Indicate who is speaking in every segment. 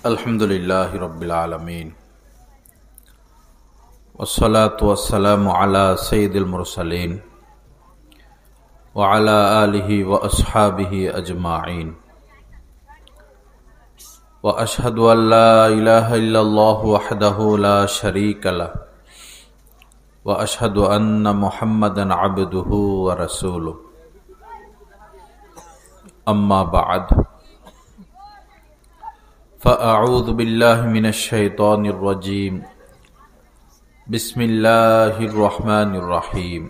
Speaker 1: अल्हम्दुलिल्लाहि रब्बिल आलमीन वस्सलातु वस्सलामु अला सय्यिदिल मुरसलीन व अला आलिहि व अस्हाबिहि अजमाइन व अशहदु अन ला इलाहा इल्लल्लाहु वहदहु ला शरीका लहु व अशहदु अन्ना मुहम्मदन अब्दुहु व रसूलुहु अम्मा बअद फ़अऊज़ु बिल्लाहि मिनश शैतानिर रजीम बिस्मिल्लाहिर रहमानिर रहीम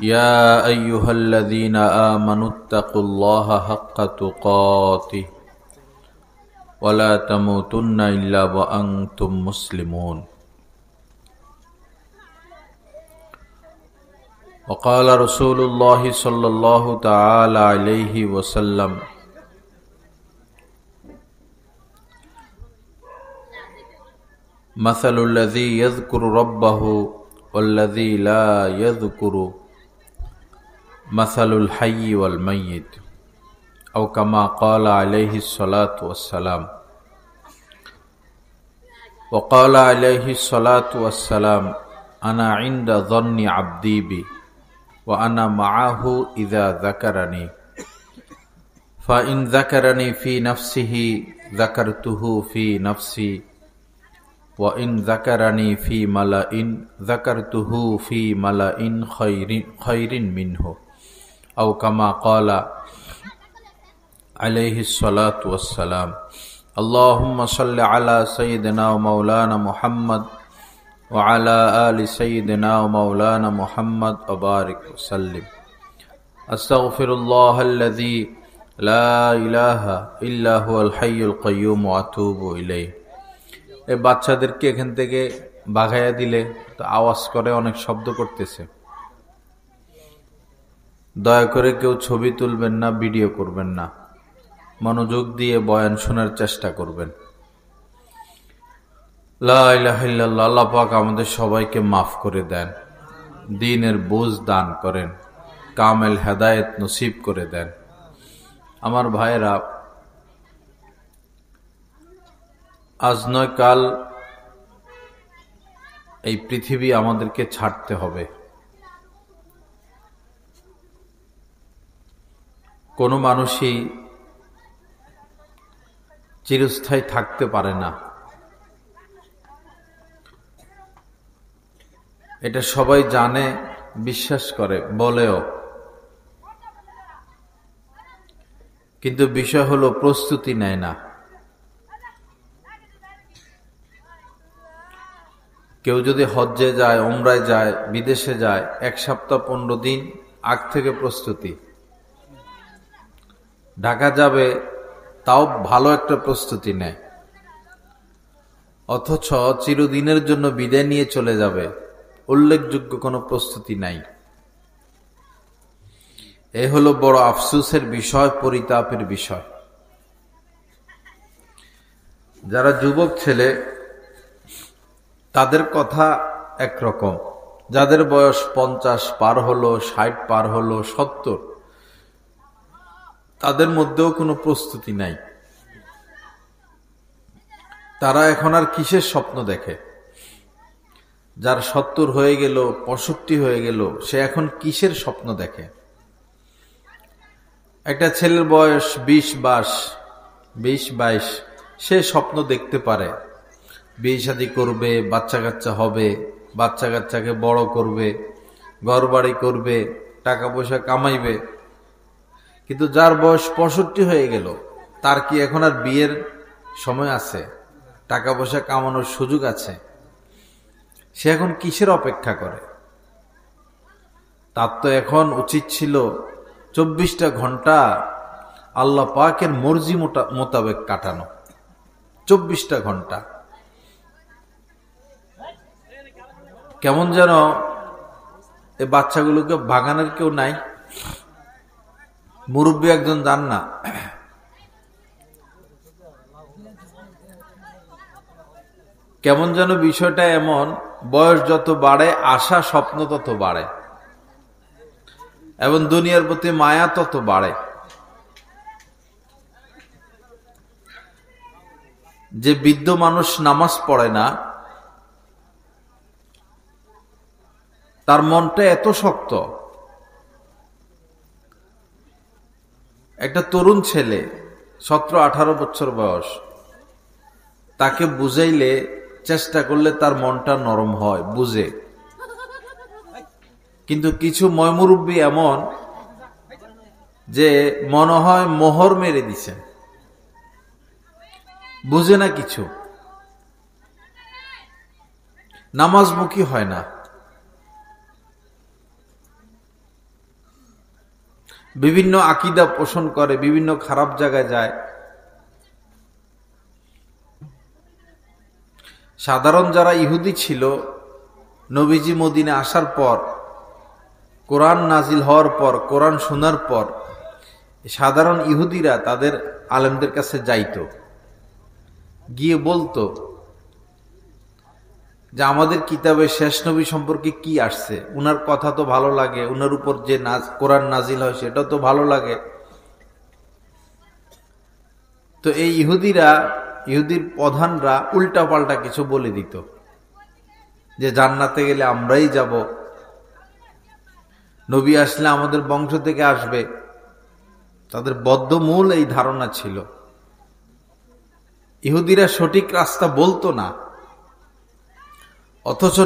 Speaker 1: या अय्युहल्लज़ीना आमनुत्तक़ुल्लाहा हक़्क़ तुक़ातिह व ला तमूतुन्ना इल्ला व अंतुम मुस्लिमून व क़ाल रसूलुल्लाहि सल्लल्लाहु तआला अलैहि वसल्लम मसलुल्लज़ी यज़्कुरु रब्बहु वल्लज़ी ला यज़्कुरु मसलुल हय्यि वल मय्यित औ कमा क़ाल अलैहि स्सलातु वस्सलाम व क़ाल अलैहि स्सलातु वस्सलाम अना इंद ज़न्नि अब्दी बि व अना मअहु इज़ा ज़करनी फ़इन ज़करनी फ़ी नफ़्सिही ज़करतुहु फ़ी नफ़्सी व इन ज़करनी फ़ी मलइन ज़करतुहु फ़ी मलइन खैरिन मिन्हु औ कमा क़ाल अलैहि स्सलातु वस्सलाम अल्लाहुम्मा सल्लि अला सय्यिदिना व मौलाना मुहम्मद व अला आलि सय्यिदिना व मौलाना मुहम्मद व बारिक वसल्लिम अस्तगफिरुल्लाहल्लज़ी ला इलाहा इल्ला हुवल हय्युल क़य्यूम व अतूबु इलैहि। এই বাচ্চাদেরকে এখান থেকে বাগাইয়া দিলে তো আওয়াজ করে, অনেক শব্দ করতেছে। দয়া করে কেউ ছবি তুলবেন না, ভিডিও করবেন না, মনোযোগ দিয়ে বয়ান শোনার চেষ্টা করবেন। লা ইলাহা ইল্লাল্লাহ। আল্লাহ পাক আমাদের সবাইকে মাফ করে দেন, দ্বীনের বোঝ দান করেন, কামেল হেদায়েত নসিব করে দেন। আমার ভাইয়েরা, আজ নয় কাল এই পৃথিবী আমাদেরকে ছাড়তে হবে। কোনো মানুষই চিরস্থায়ী থাকতে পারে না, এটা সবাই জানে, বিশ্বাস করে, বলেও। কিন্তু বিষয় হলো প্রস্তুতি নেয় না। কেউ যদি হজ্জে যায়, উমরায় যায়, বিদেশে যায়, 1 সপ্তাহ 15 দিন আগ থেকে প্রস্তুতি। ঢাকা যাবে, তাও ভালো একটা প্রস্তুতি নেয়। অথচ চিরদিনের জন্য বিদায় নিয়ে চলে যাবে, উল্লেখযোগ্য কোনো প্রস্তুতি নাই। এ হলো বড় আফসোসের বিষয়, পরিতাপের বিষয়। যারা যুবক ছেলে তাদের কথা একরকম, যাদের বয়স 50 পার হলো, 60 পার হলো, 70, তাদের মধ্যেও কোনো প্রস্তুতি নাই। তারা এখন আর কিসের স্বপ্ন দেখে? যার 70 হয়ে গেল, 65 হয়ে গেল, সে এখন কিসের স্বপ্ন দেখে? একটা ছেলের বয়স 20-22, সে স্বপ্ন দেখতে পারে, বিয়ে শাদী করবে, বাচ্চা কাচ্চা হবে, বাচ্চা কাচ্চাকে বড় করবে, ঘর বাড়ি করবে, টাকা পয়সা কামাইবে। কিন্তু যার বয়স 65 হয়ে গেল, তার কি এখন আর বিয়ের সময় আছে? টাকা পয়সা কামানোর সুযোগ আছে? সে এখন কিসের অপেক্ষা করে? তার তো এখন উচিত ছিল 24টা ঘন্টা আল্লাহ পাকের মর্জি মোতাবেক কাটানো। 24টা ঘন্টা কেমন যেন এই বাচ্চাগুলোকে ভাগানোর কেউ নাই। মুরব্বী একজন যান না, কেমন যেন বিষয়টা এমন, বয়স যত বাড়ে আশা স্বপ্ন তত বাড়ে এবং দুনিয়ার প্রতি মায়া তত বাড়ে। যে বৃদ্ধ মানুষ নামাজ পড়ে না, তার মনটা এত শক্ত। একটা তরুণ ছেলে 17-18 বছর বয়স, তাকে বুঝাইলে, চেষ্টা করলে তার মনটা নরম হয়, বুঝে। কিন্তু কিছু ময়মুরব্বী এমন যে মনে হয় মোহর মেরে দিছে, বুঝে না কিছু, নামাজমুখী হয় না। বিভিন্ন আকীদা পোষণ করে, বিভিন্ন খারাপ জায়গায় যায়। সাধারণ যারা ইহুদি ছিল, নবীজি মদিনে আসার পর, কোরআন নাজিল হওয়ার পর, কোরআন শোনার পর, সাধারণ ইহুদিরা তাদের আলেমদের কাছে যাইতো, গিয়ে বলতো যে আমাদের কিতাবে শেষ নবী সম্পর্কে কি আসছে, উনার কথা তো ভালো লাগে, উনার উপর যে কোরআন নাজিল হয় সেটা তো ভালো লাগে। তো এই ইহুদির প্রধানরা উল্টা পাল্টা কিছু বলে দিত, যে জান্নাতে গেলে আমরাই যাব, নবী আসলে আমাদের বংশ থেকে আসবে। তাদের বদ্ধমূল এই ধারণা ছিল। ইহুদিরা সঠিক রাস্তা বলতো না, অথচ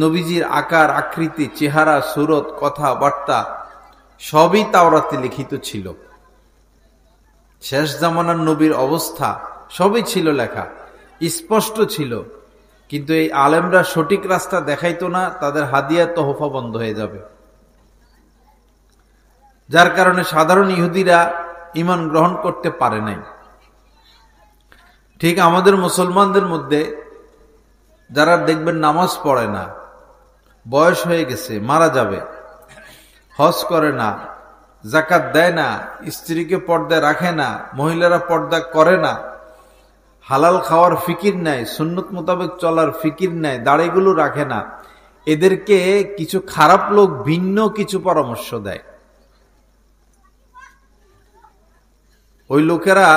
Speaker 1: নবীজির আকার, আকৃতি, চেহারা, সুরত, কথাবার্তা সবই তাওরাতে লিখিত ছিল। শেষ জামানার নবীর অবস্থা সবই ছিল লেখা, স্পষ্ট ছিল। কিন্তু এই আলেমরা সঠিক রাস্তা দেখাইতো না, তাদের হাদিয়া তোহফা বন্ধ হয়ে যাবে। যার কারণে সাধারণ ইহুদিরা ঈমান গ্রহণ করতে পারে নাই। ঠিক আমাদের মুসলমানদের মধ্যে যারা দেখবেন নামাজ পড়ে না, বয়স হয়ে গেছে, মারা যাবে, হজ করে না, যাকাত দেয় না, স্ত্রীকে পর্দায় রাখে না, মহিলারা পর্দা করে না, হালাল খাওয়ার ফিকির নাই, সুন্নত মোতাবেক চলার ফিকির নাই, দাড়িগুলো রাখে না, এদেরকে কিছু খারাপ লোক ভিন্ন কিছু পরামর্শ দেয়। ওই লোকেরা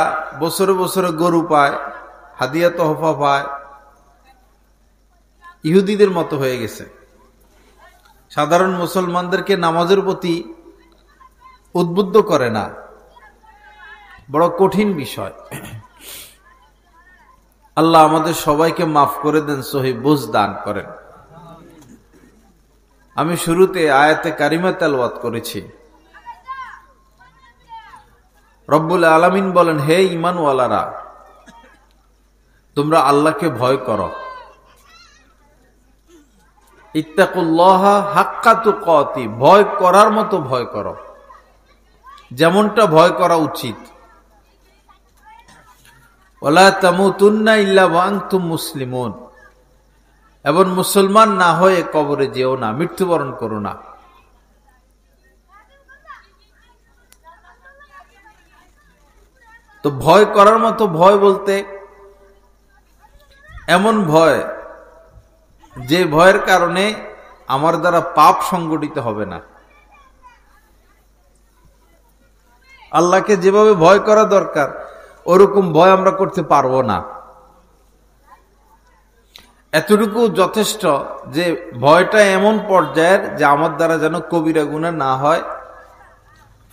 Speaker 1: বছরে বছরে গরু পায়, হাদিয়া তোহফা পায়, ইহুদিদের মতো হয়ে গেছে। সাধারণ মুসলমানদেরকে নামাজের প্রতি উদ্বুদ্ধ করে না, বড় কঠিন বিষয়। আল্লাহ আমাদের সবাইকে মাফ করে দেন, সহি বুঝ দান করেন। আমি শুরুতে আয়াতে কারিমা তেলাওয়াত করেছি। রব্বুল আলামিন বলেন, হে ঈমানওয়ালারা, তোমরা আল্লাহকে ভয় করো। ইত্তাকুল্লাহা হাক্কা তুকাতি, ভয় করার মতো ভয় করো, যেমনটা ভয় করা উচিত। ওয়ালা তামুতুন্না ইল্লা ওয়া আনতুম মুসলিমুন, এবং মুসলমান না হয়ে কবরে যেও না, মৃত্যুবরণ করো না। তো ভয় করার মতো ভয় বলতে এমন ভয় যে ভয়ের কারণে আমার দ্বারা পাপ সংগঠিত হবে না। আল্লাহকে যেভাবে ভয় করা দরকার ওরকম ভয় আমরা করতে পারবো না। এতটুকু যথেষ্ট যে ভয়টা এমন পর্যায়ের যে আমার দ্বারা যেন কবিরা গুনাহ না হয়,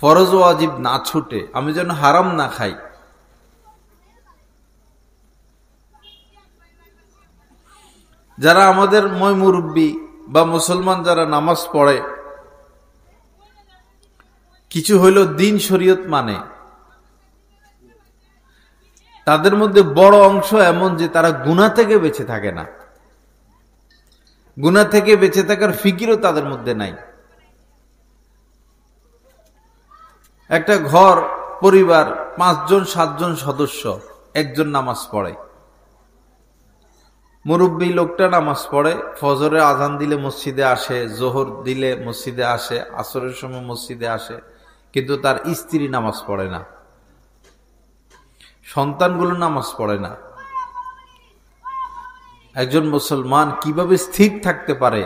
Speaker 1: ফরজ ওয়াজিব না ছুটে, আমি যেন হারাম না খাই। যারা আমাদের মুরব্বী বা মুসলমান যারা নামাজ পড়ে, কিছু হইল দিন শরীয়ত মানে, তাদের মধ্যে বড় অংশ এমন যে তারা গুনাহ থেকে বেঁচে থাকে না, গুনাহ থেকে বেঁচে থাকার ফিকিরও তাদের মধ্যে নাই। একটা ঘর, পরিবার 5 জন 7 জন সদস্য, একজন নামাজ পড়ে, মুরব্বী লোকটা নামাজ পড়ে, ফজরে আজান দিলে মসজিদে আসে, জোহর দিলে মসজিদে আসে, আসরের সময় মসজিদে আসে, কিন্তু তার স্ত্রী নামাজ পড়ে না, সন্তানগুলো নামাজ পড়ে না। একজন মুসলমান কিভাবে স্থির থাকতে পারে,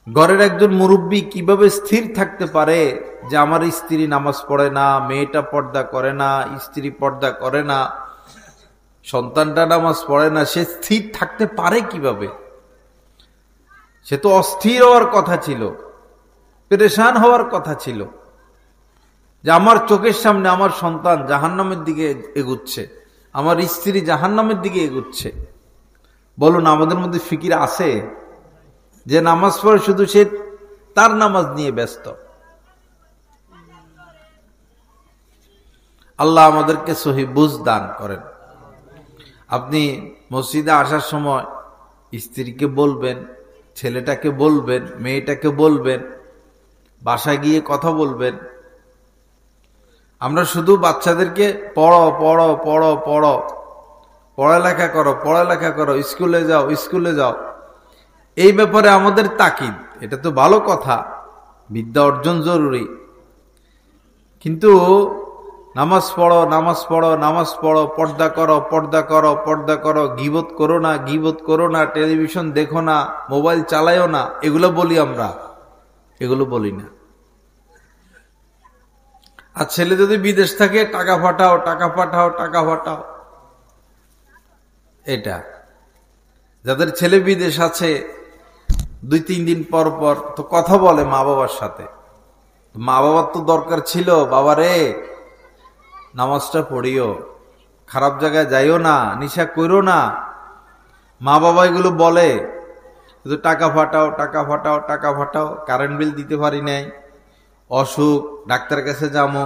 Speaker 1: ঘরের একজন মুরব্বী কিভাবে স্থির থাকতে পারে যে আমার স্ত্রী নামাজ পড়ে না, মেয়েটা পর্দা করে না, স্ত্রী পর্দা করে না, সন্তানটা নামাজ পড়ে না, সে স্থির থাকতে পারে কিভাবে? সে তো অস্থির হওয়ার কথা ছিল, পেরেশান হওয়ার কথা ছিল যে আমার চোখের সামনে আমার সন্তান জাহান্নামের দিকে এগুচ্ছে, আমার স্ত্রী জাহান্নামের দিকে এগুচ্ছে। বলুন, আমাদের মধ্যে ফিকির আছে যে নামাজ পড়ে শুধু সে তার নামাজ নিয়ে ব্যস্ত? আল্লাহ আমাদেরকে সহি বুঝ দান করেন। আপনি মসজিদে আসার সময় স্ত্রীকে বলবেন, ছেলেটাকে বলবেন, মেয়েটাকে বলবেন, বাসায় গিয়ে কথা বলবেন। আমরা শুধু বাচ্চাদেরকে পড়ো পড়ো পড়ো পড়ো, পড়ালেখা করো পড়ালেখা করো, স্কুলে যাও স্কুলে যাও, এই ব্যাপারে আমাদের তাকিদ। এটা তো ভালো কথা, বিদ্যা অর্জন জরুরি, কিন্তু নামাজ পড়ো নামাজ পড়ো নামাজ পড়ো, পর্দা করো পর্দা করো পর্দা করো, গীবত করো না গীবত করো না, টেলিভিশন দেখো না, মোবাইল চালায়ও না, এগুলো বলি আমরা? এগুলো বলি না। আর ছেলে যদি বিদেশ থাকে, টাকা পাঠাও টাকা পাঠাও টাকা পাঠাও। এটা যাদের ছেলে বিদেশ আছে, 2-3 দিন পর পর তো কথা বলে মা বাবার সাথে। মা বাবার তো দরকার ছিল, বাবা রে নামাজটা পড়িও, খারাপ জায়গায় যাইও না, নিশা করো না। মা বাবা এগুলো বলে, শুধু টাকা ফাটাও টাকা ফাটাও টাকা ফাটাও, কারেন্ট বিল দিতে পারি নাই, অসুখ, ডাক্তারের কাছে যাবো,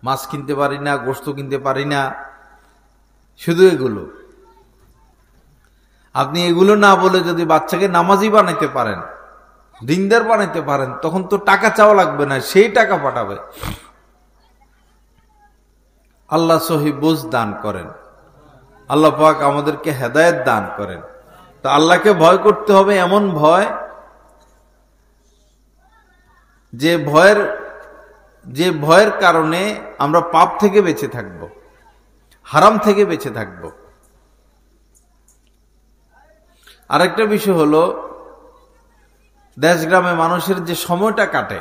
Speaker 1: মাছ কিনতে পারি না, গোশত কিনতে পারি না, শুধু এগুলো। আপনি এগুলো না বলে যদি বাচ্চাকে নামাজি বানাইতে পারেন, দিনদার বানাইতে পারেন, তখন তো টাকা চাওয়া লাগবে না, সেই টাকা পাঠাবে। আল্লাহ সহি বুঝ দান করেন, আল্লাহ পাক আমাদেরকে হেদায়েত দান করেন। তো আল্লাহকে ভয় করতে হবে, এমন ভয় যে ভয়ের কারণে আমরা পাপ থেকে বেঁচে থাকব, হারাম থেকে বেঁচে থাকব। আরেকটা বিষয় হলো, দেশ গ্রামে মানুষের যে সময়টা কাটে,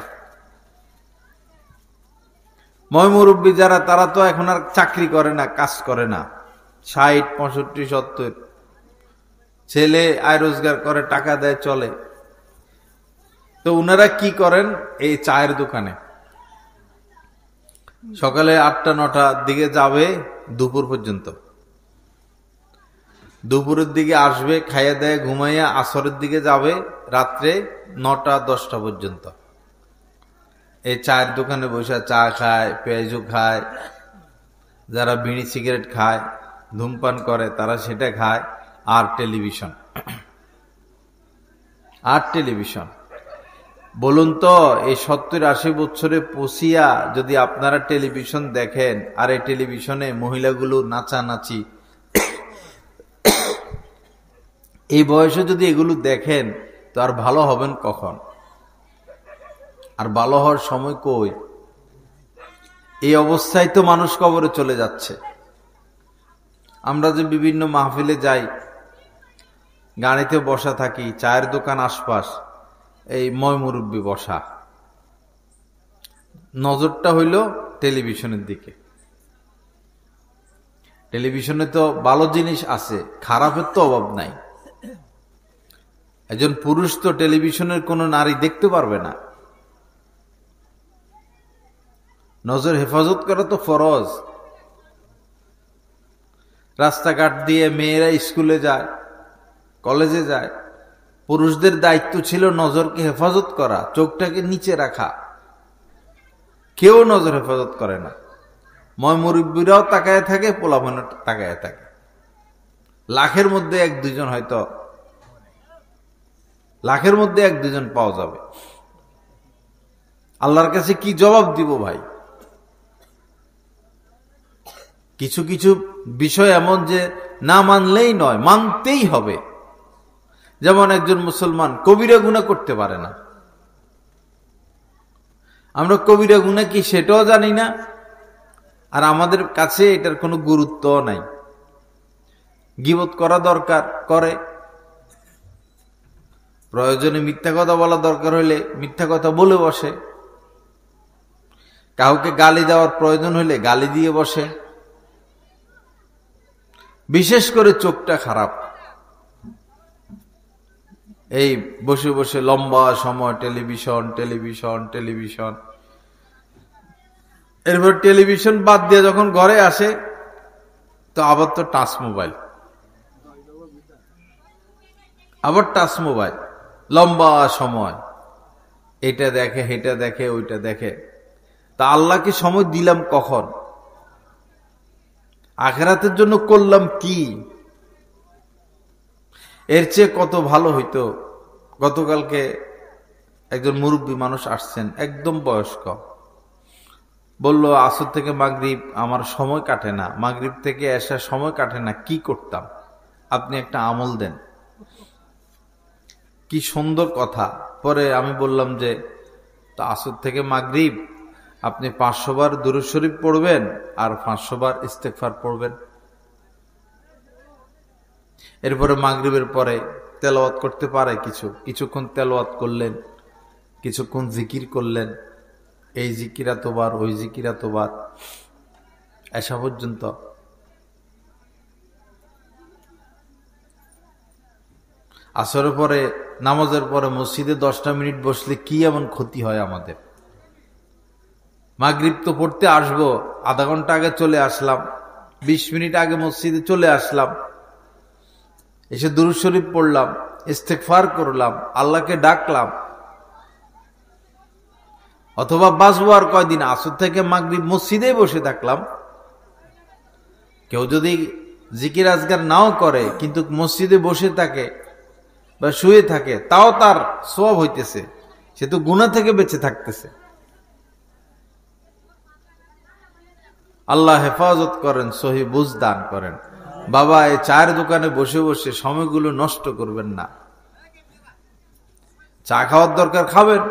Speaker 1: ময়মুরব্বী যারা, তারা তো এখন আর চাকরি করে না, কাজ করে না, 60, 65, 70, ছেলে আয় রোজগার করে, টাকা দেয়, চলে। তো উনারা কি করেন? এই চায়ের দোকানে সকালে 8টা-9টার দিকে যাবে, দুপুর পর্যন্ত, দুপুরের দিকে আসবে, খাইয়া দেয়, ঘুমাইয়া আসরের দিকে যাবে, রাত্রে 9টা-10টা পর্যন্ত এই চায়ের দোকানে বসে চা খায়, পেঁয়াজু খায়, যারা বিড়ি সিগারেট খায়, ধূমপান করে, তারা সেটা খায়। আর টেলিভিশন, আর টেলিভিশন। বলুন তো, এই 70-80 বছরে পৌঁছিয়া যদি আপনারা টেলিভিশন দেখেন, আর এই টেলিভিশনে মহিলাগুলো নাচানাচি, এই বয়সে যদি এগুলো দেখেন, তো আর ভালো হবেন কখন? আর ভালো হওয়ার সময় কই? এই অবস্থায় তো মানুষ কবরে চলে যাচ্ছে। আমরা যে বিভিন্ন মাহফিলে যাই, গাড়িতে বসা থাকি, চায়ের দোকান আশপাশ, এই ময়মুরব্বী বসা, নজরটা হইল টেলিভিশনের দিকে। টেলিভিশনে তো ভালো জিনিস আছে, খারাপের তো অভাব নাই। একজন পুরুষ তো টেলিভিশনের কোন নারী দেখতে পারবে না। নজর হেফাজত করা তো ফরজ। রাস্তাঘাট দিয়ে মেয়েরা স্কুলে যায়, কলেজে যায়, পুরুষদের দায়িত্ব ছিল নজরকে হেফাজত করা, চোখটাকে নিচে রাখা। কেউ নজর হেফাজত করে না। ময়মুরব্বীরাও তাকায় থাকে, পোলাপানও তাকায় থাকে। লাখের মধ্যে 1-2 হয়তো, লাখের মধ্যে 1-2 পাওয়া যাবে। আল্লাহর কাছে কি জবাব দিব ভাই? কিছু কিছু বিষয় এমন যে না মানলেই নয়, মানতেই হবে। যেমন একজন মুসলমান কবিরা গুনাহ করতে পারে না। আমরা কবিরা গুনাহ কি সেটাও জানি না, আর আমাদের কাছে এটার কোনো গুরুত্ব নাই। গীবত করা দরকার করে, প্রয়োজনে মিথ্যা কথা বলা দরকার হইলে মিথ্যা কথা বলে বসে, কাউকে গালি দেওয়ার প্রয়োজন হইলে গালি দিয়ে বসে। বিশেষ করে চোখটা খারাপ। এই বসে বসে লম্বা সময় টেলিভিশন টেলিভিশন টেলিভিশন, এরপর টেলিভিশন বাদ দিয়ে যখন ঘরে আসে তো আবার তো টাচ মোবাইল, আবার টাচ মোবাইল, লম্বা সময় এটা দেখে হেটা দেখে ওইটা দেখে। তা আল্লাহকে সময় দিলাম কখন? আখিরাতের জন্য করলাম কি? এর চেয়ে কত ভালো হইতো। গতকালকে একজন মুরব্বী মানুষ আসছেন, একদম বয়স্ক, বলল আসর থেকে মাগরিব আমার সময় কাটে না, মাগরিব থেকে এশা সময় কাটে না, কি করতাম? আপনি একটা আমল দেন। কি সুন্দর কথা। পরে আমি বললাম যে তো আসর থেকে মাগরিব আপনি 500 বার দুরূদ শরীফ পড়বেন আর 500 বার ইস্তেগফার পড়বেন। এরপরে মাগরিবের পরে তেলাওয়াত করতে পারে, কিছুক্ষণ তেলাওয়াত করলেন, কিছুক্ষণ জিকির করলেন, এই জিকির এতবার ওই জিকির এতবার, এশা পর্যন্ত। আসরের পরে নামাজের পরে মসজিদে 10টা মিনিট বসলে কি এমন ক্ষতি হয় আমাদের? মাগরিব তো পড়তে আসবো, আধা ঘন্টা আগে চলে আসলাম, 20 মিনিট আগে মসজিদে চলে আসলাম, এসে দুরূদ শরীফ পড়লাম, ইস্তেগফার করলাম, আল্লাহকে ডাকলাম। অথবা বাঁচবো আর কয়দিন, আসর থেকে মাগরিব মসজিদে বসে থাকলাম। কেউ যদি জিকির আজকার নাও করে কিন্তু মসজিদে বসে থাকে বা শুয়ে থাকে, তাও তার সওয়াব হইতেছে, সে তো গুনাহ থেকে বেঁচে থাকতেছে। আল্লাহ হেফাজত করেন, সহি বুঝ দান করেন। বাবা, এই চায়ের দোকানে বসে বসে সময়গুলো নষ্ট করবেন না। চা খাওয়ার দরকার খাবেন,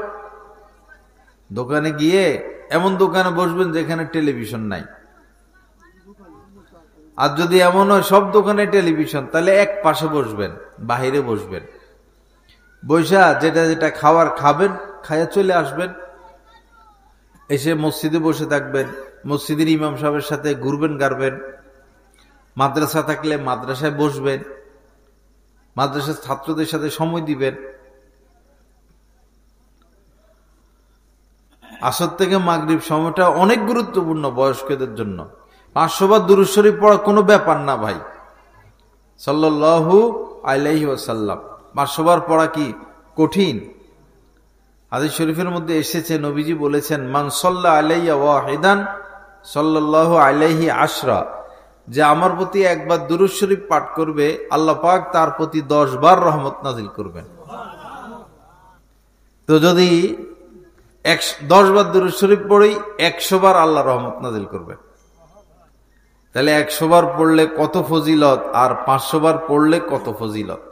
Speaker 1: দোকানে গিয়ে এমন দোকানে বসবেন যেখানে টেলিভিশন নাই। আর যদি এমন হয় সব দোকানে টেলিভিশন, তাহলে এক পাশে বসবেন, বাহিরে বসবেন, বৈশা যেটা যেটা খাওয়ার খাবেন, খাইয়া চলে আসবেন। এসে মসজিদে বসে থাকবেন, মসজিদের ইমাম সাহেবের সাথে ঘুরবেন গাড়বেন। মাদ্রাসা থাকলে মাদ্রাসায় বসবেন, মাদ্রাসার ছাত্রদের সাথে সময় দিবেন। আসর থেকে মাগরিব সময়টা অনেক গুরুত্বপূর্ণ বয়স্কদের জন্য। 500 বার দুরূদ শরীফ পড়া কোনো ব্যাপার না ভাই, সাল্লাল্লাহু আলাইহি ওয়াসাল্লাম। 500 বার পড়া কি কঠিন? হাদিস শরীফের মধ্যে এসেছে, নবীজি বলেছেন, মান সাল্লা আলাইয়া ওয়াহিদান সাল্লাল্লাহু আলাইহি আশরা, যে আমার প্রতি একবার দুরূদ শরীফ পাঠ করবে, আল্লাহ পাক তার প্রতি 10 বার রহমত নাজিল করবেন। তো যদি 10 বার দুরূদ শরীফ পড়ি, 100 বার আল্লাহ রহমত নাজিল করবেন। তাহলে 100 বার পড়লে কত ফজিলত, আর 500 বার পড়লে কত ফজিলত।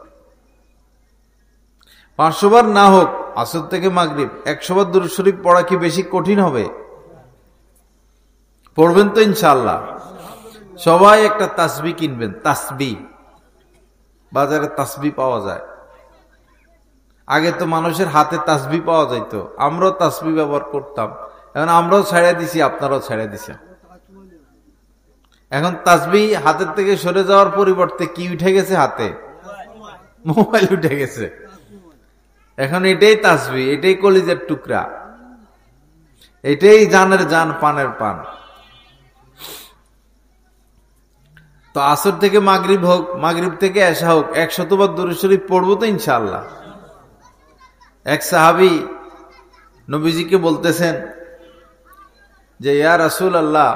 Speaker 1: 500 বার না হোক, আসর থেকে মাগরিব 100 বার দুরূদ শরীফ পড়া কি বেশি কঠিন হবে? পড়বেন তো ইনশাআল্লাহ। সবাই একটা তাসবিহ কিনবেন, তাসবিহ। বাজারে তাসবিহ পাওয়া যায়। আগে তো মানুষের হাতে তাসবিহ পাওয়া যাইতো, আমরাও তাসবিহ ব্যবহার করতাম। এখন আমরাও ছেড়ে দিছি, আপনারাও ছেড়ে দিছেন। এখন তাসবিহ হাতের থেকে সরে যাওয়ার পরিবর্তে কি উঠে গেছে? হাতে মোবাইল উঠে গেছে। এখন এটাই তাসবিহ, এটাই কলিজার টুকরা, এটাই জানের জান, পানের পান। তো আসর থেকে মাগরিব হোক, মাগরিব থেকে এশা হোক, 100 বার দুরূদ শরীফ পড়বো তো ইনশাআল্লাহ। এক সাহাবী নবীজিকে বলতেছেন যে, ইয়া রাসূলুল্লাহ,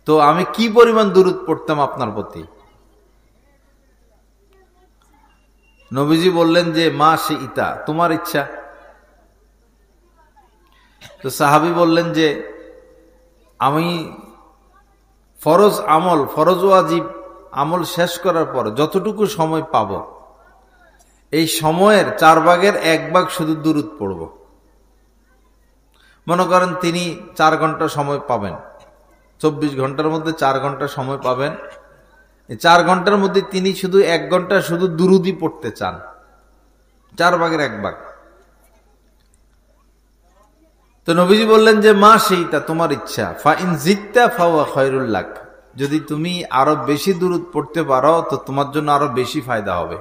Speaker 1: তো আমি কি পরিমাণ দুরূদ পড়তাম আপনার প্রতি? নবীজি বললেন যে, মা শিইতা, তোমার ইচ্ছা। তো সাহাবী বললেন যে, আমি ফরজ আমল, ফরজ ওয়াজিব আমল শেষ করার পর যতটুকু সময় পাব, এই সময়ের 4 ভাগের 1 ভাগ শুধু দুরূদ পড়ব। মনে করেন তিনি 4 ঘন্টা সময় পাবেন, 24 ঘন্টার মধ্যে 4 ঘন্টা সময় পাবেন। এই 4 ঘন্টার মধ্যে তিনি শুধু 1 ঘন্টা শুধু দুরূদই পড়তে চান, 4 ভাগের 1 ভাগ। তো নবীজি বললেন যে, মা শিইতা, তোমার ইচ্ছা। ফা ইন জিত্তা ফাওয়া খায়রুল লাক, যদি তুমি আরো বেশি দুরূদ পড়তে পারো তো তোমার জন্য আরো বেশি ফায়দা হবে।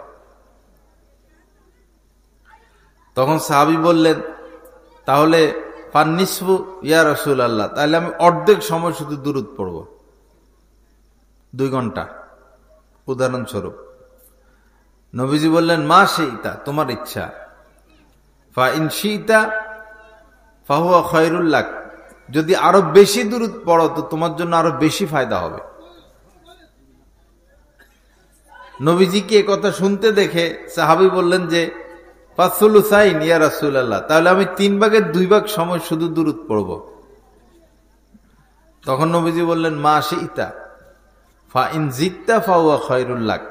Speaker 1: তখন সাহাবী বললেন, তাহলে ফান্নিসফু ইয়া রাসূলুল্লাহ, তাহলে আমি অর্ধেক সময় শুধু দুরূদ পড়ব, 2 ঘন্টা উদাহরণস্বরূপ। নবীজি বললেন, মা শিইতা, তোমার ইচ্ছা। ফা ইন শিইতা ফাহুয়া খায়রুল লাক, যদি আরো বেশি দুরূদ পড়ো তো তোমার জন্য আরো বেশি ফায়দা হবে। নবীজিকে কথা শুনতে দেখে সাহাবী বললেন যে ফাসুলুসাইন ইয়া রাসূলুল্লাহ, তাহলে আমি 3 ভাগের 2 ভাগ সময় শুধু দুরূদ পড়ব। তখন নবীজি বললেন, মা শিইতা ফা ইন জিত্তা ফাহুয়া খায়রুল লাক,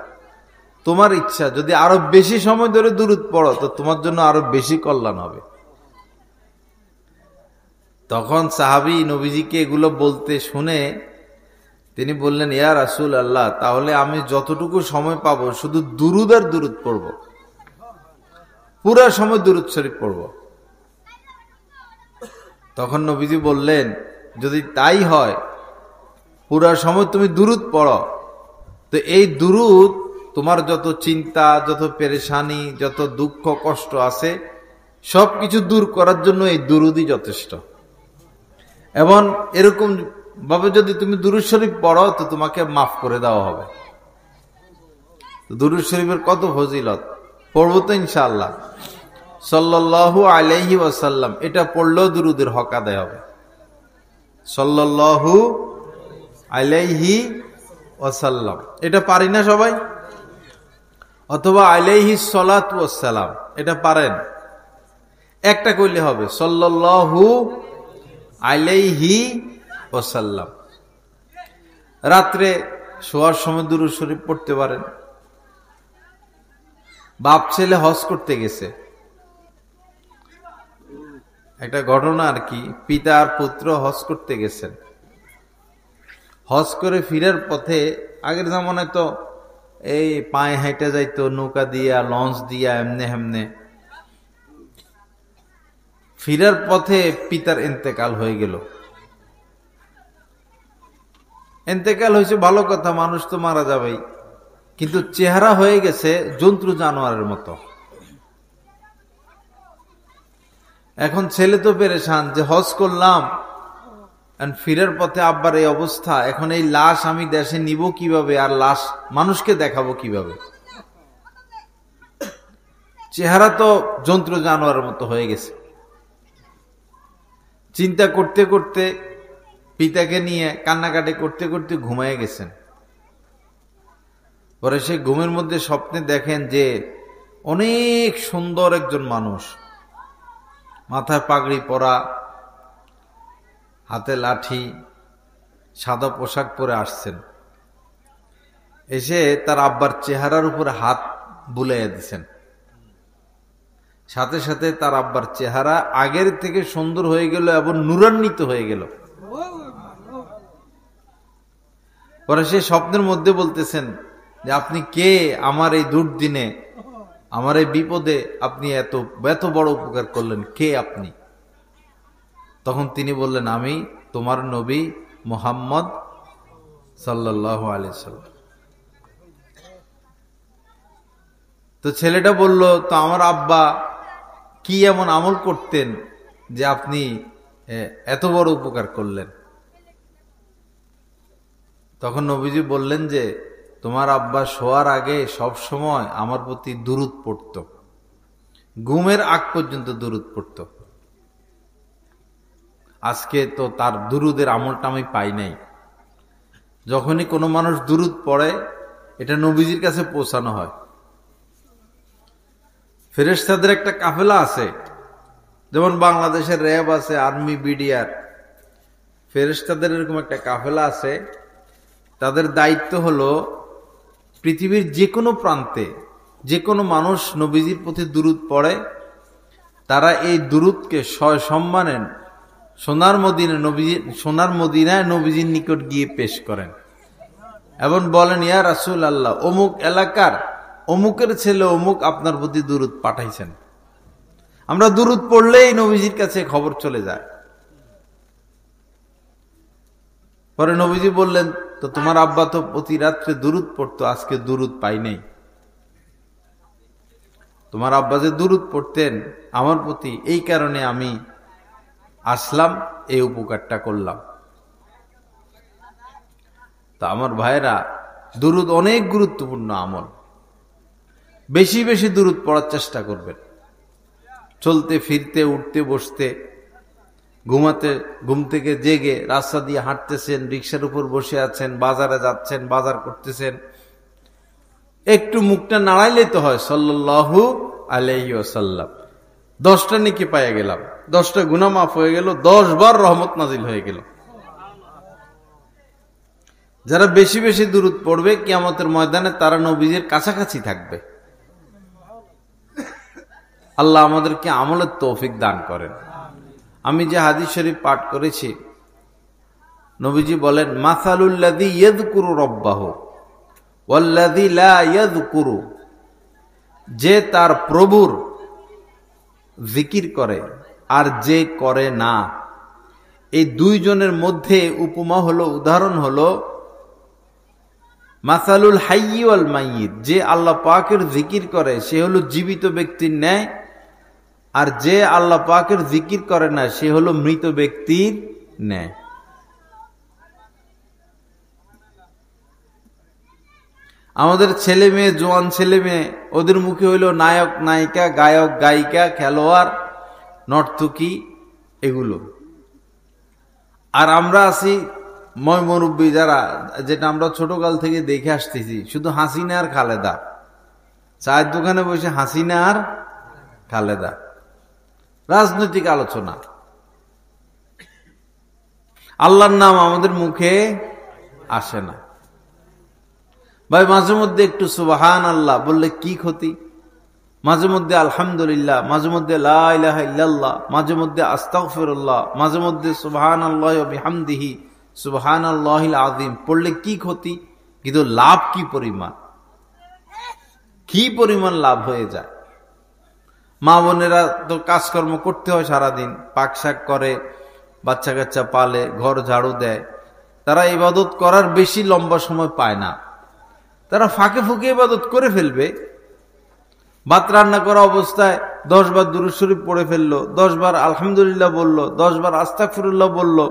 Speaker 1: তোমার ইচ্ছা, যদি আরো বেশি সময় ধরে দুরূদ পড়ো তো তোমার জন্য আরো বেশি কল্যাণ হবে। তখন সাহাবী নবীজিকে এগুলো বলতে শুনে তিনি বললেন, ইয়া রাসূলুল্লাহ, তাহলে আমি যতটুকু সময় পাবো শুধু দুরূদ আর দুরূদ পড়ব, পুরা সময় দুরূদ শরীফ পড়ব। তখন নবীজি বললেন, যদি তাই হয়, পুরা সময় তুমি দুরূদ পড়ো, তো এই দুরূদ তোমার যত চিন্তা, যত পেরেশানি, যত দুঃখ কষ্ট আছে সবকিছু দূর করার জন্য এই দুরূদই যথেষ্ট। এবং এরকম ভাবে যদি তুমি দুরূদ শরীফ পড়ো তো তোমাকে মাফ করে দেওয়া হবে। দুরূদ শরীফের কত ফজিলত, পড়বো তো ইনশাআল্লাহ। সাল্লাল্লাহু আলাইহি ওয়াসাল্লাম, এটা পড়লেও দুরূদের হক আদায় হবে। সাল্লাল্লাহু আলাইহি ওয়াসাল্লাম, এটা পারি না সবাই? অথবা আলাইহি সালাতু ওয়াসসালাম, এটা পারেন? একটা কইলে হবে, সাল্লাল্লাহু আলাইহি ওয়াসাল্লাম। রাত্রে শোয়ার সময় দুরূদ শরীফ পড়তে পারেন। বাপ ছেলে হজ করতে গেছে, একটা ঘটনা আর কি, পিতা আর পুত্র হজ করতে গেছেন। হজ করে ফিরার পথে, আগের জামানায় তো এই পায়ে হেঁটে যাইতো, নৌকা দিয়া, লঞ্চ দিয়া, এমনে হেমনে। ফিরার পথে পিতার ইন্তেকাল হয়ে গেল। ইন্তেকাল হয়েছে ভালো কথা, মানুষ তো মারা যাবেই, কিন্তু চেহারা হয়ে গেছে জন্তু জানোয়ারের মতো। এখন ছেলে তো পেরেশান যে হজ করলাম, ফিরার পথে আব্বার এই অবস্থা, এখন এই লাশ আমি দেশে নিব কিভাবে, আর লাশ মানুষকে দেখাবো কিভাবে? চেহারা তো জন্তু জানোয়ারের মতো হয়ে গেছে। চিন্তা করতে করতে, পিতাকে নিয়ে কান্নাকাটি করতে করতে ঘুমায় গেছেন। পরে সে ঘুমের মধ্যে স্বপ্নে দেখেন যে অনেক সুন্দর একজন মানুষ, মাথায় পাগড়ি পরা, হাতে লাঠি, সাদা পোশাক পরে আসছেন। এসে তার আব্বার চেহারার উপরে হাত বুলাইয়া দিছেন। সাথে সাথে তার আব্বার চেহারা আগের থেকে সুন্দর হয়ে গেল এবং নূরান্বিত হয়ে গেল। পরে সে স্বপ্নের মধ্যে বলতেছেন যে আপনি কে, আমার এই দুর্দিনে, আমার এই বিপদে আপনি এত এত বড় উপকার করলেন, কে আপনি? তখন তিনি বললেন, আমি তোমার নবী মুহাম্মদ সাল্লাল্লাহু আলাইহি সাল্লাম। তো ছেলেটা বলল, তো আমার আব্বা কি এমন আমল করতেন যে আপনি এত বড় উপকার করলেন? তখন নবীজি বললেন যে তোমার আব্বা শোয়ার আগে সব সময় আমার প্রতি দুরূদ পড়ত, ঘুমের আগ পর্যন্ত দুরূদ পড়ত। আজকে তো তার দুরূদের আমলটা আমি পাই নাই। যখনই কোনো মানুষ দুরূদ পড়ে, এটা নবীজির কাছে পৌঁছানো হয়। ফেরেশতাদের একটা কাফেলা আছে, যেমন বাংলাদেশের র্যাব আছে, আর্মি, বিডিআর, ফেরেশতাদের এরকম একটা কাফেলা আছে। তাদের দায়িত্ব হলো পৃথিবীর যে কোনো প্রান্তে যে কোনো মানুষ নবীজির প্রতি দুরূদ পড়ে, তারা এই দুরূদকে সম্মানে সোনার মদিনায় নবীজির নিকট গিয়ে পেশ করেন এবং বলেন, ইয়া রাসূলুল্লাহ, অমুক এলাকার অমুকের ছেলে অমুক আপনার প্রতি দুরূদ পাঠাইছেন। আমরা দুরূদ পড়লেই নবীজির কাছে খবর চলে যায়। পরে নবীজি বললেন, তো তোমার আব্বা তো প্রতি রাত্রে দুরুদ পড়তো, আজকে দুরুদ পাই নাই। তোমার আব্বা যে দুরুদ পড়তেন আমার প্রতি, এই কারণে আমি আসলাম, এই উপকারটা করলাম। তা আমার ভাইরা, দুরুদ অনেক গুরুত্বপূর্ণ আমল। বেশি বেশি দুরুদ পড়ার চেষ্টা করবেন। চলতে ফিরতে, উঠতে বসতে, ঘুমাতে, ঘুম থেকে জেগে, রাস্তা দিয়ে হাঁটতেছেন, রিক্সার উপর বসে আছেন, বাজারে যাচ্ছেন, বাজার করতেছেন, একটু মুখটা নাড়াইলে তো হয় সাল্লাল্লাহু আলাইহি ওয়াসাল্লাম, 10টা নেকি পাইয়া গেলাম, 10টা গুনাহ মাফ হয়ে গেল, 10 বার রহমত নাজিল হয়ে গেল। যারা বেশি বেশি দুরূদ পড়বে কিয়ামতের ময়দানে তারা নবীজির কাছাকাছি থাকবে। আল্লাহ আমাদেরকে আমলের তৌফিক দান করেন। আমি যে হাদিস শরীফ পাঠ করেছি, নবীজি বলেন, মাসালুল্লাযী ইয়াযকুরু রাব্বাহু ওয়াল্লাযী লা ইয়াযকুরু, যে তার প্রভুর জিকির করে আর যে করে না, এই দুইজনের মধ্যে উপমা হলো, উদাহরণ হলো মাসালুল হাইয়্যি ওয়াল মাইয়িত, যে আল্লাহ পাকের জিকির করে সে হলো জীবিত ব্যক্তির ন্যায়, আর যে আল্লাহ পাকের জিকির করে না সে হলো মৃত ব্যক্তির ন্যায়। আমাদের ছেলে মেয়ে, জোয়ান ছেলে মেয়ে, ওদের মুখে হইল নায়ক নায়িকা, গায়ক গায়িকা, খেলোয়াড়, নর্তকী, এগুলো। আর আমরা আছি ময়মুরব্বী যারা, যেটা আমরা ছোটকাল থেকে দেখে আসতেছি, শুধু হাসিনা আর খালেদা, চায়ের দোকানে বসে হাসিনা আর খালেদা, রাজনৈতিক আলোচনা। আল্লাহর নাম আমাদের মুখে আসে না। ভাই, মাঝে মধ্যে একটু সুবহান আল্লাহ বললে কি ক্ষতি? মাঝে মধ্যে আলহামদুলিল্লাহ, মাঝে মধ্যে লা ইলাহা ইল্লাল্লাহ, মাঝে মধ্যে আস্তাগফিরুল্লাহ, মাঝে মধ্যে সুবহানাল্লাহি ওয়া বিহামদিহি সুবহানাল্লাহিল আযীম পড়লে কি ক্ষতি? কিন্তু লাভ কি পরিমাণ, কি পরিমাণ লাভ হয়ে যায়। মা বোনেরা তো কাজকর্ম করতে হয় সারাদিন, পাক শাক করে, বাচ্চা কাচ্চা পালে, ঘর ঝাড়ু দেয়, তারা ইবাদত করার বেশি লম্বা সময় পায় না। তারা ফাঁকে ফুঁকে ইবাদত করে ফেলবে। ভাত রান্না করা অবস্থায় 10 বার দুরূদ শরীফ পড়ে ফেললো, 10 বার আলহামদুলিল্লাহ বললো, 10 বার আস্তাগফিরুল্লাহ বললো,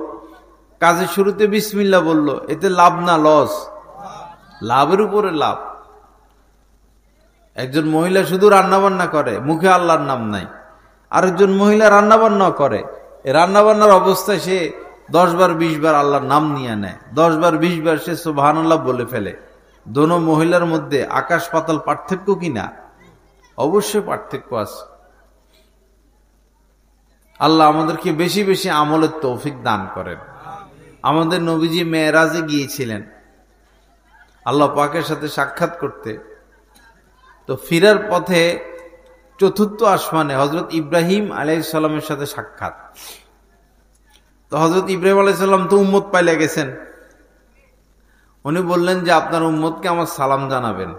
Speaker 1: কাজের শুরুতে বিসমিল্লাহ বললো, এতে লাভ না লস? লাভের উপরে লাভ। একজন মহিলা শুধু রান্নাবান্না করে, মুখে আল্লাহর নাম নাই। আরেকজন মহিলা রান্নাবান্না করে, রান্নাবান্নার অবস্থায় সে 10 বার 20 বার আল্লাহর নাম নিয়ে নেয়, 10 বার 20 বার সে সুবহানাল্লাহ বলে ফেলে। দোনো মহিলার মধ্যে আকাশ পাতাল পার্থক্য কিনা? অবশ্যই পার্থক্য আছে। আল্লাহ আমাদেরকে বেশি বেশি আমলের তৌফিক দান করেন। আমাদের নবীজি মেরাজে গিয়েছিলেন আল্লাহ পাকের সাথে সাক্ষাৎ করতে। তো ফিরার পথে 4র্থ আসমানে হযরত ইব্রাহিম আলাইহিস সালামের সাথে সাক্ষাৎ। তো হযরত ইব্রাহিম আলাইহিস সালাম তো উম্মত পাইলে গেছেন। উনি বললেন যে আপনার উম্মতকে আমার সালাম জানাবেন,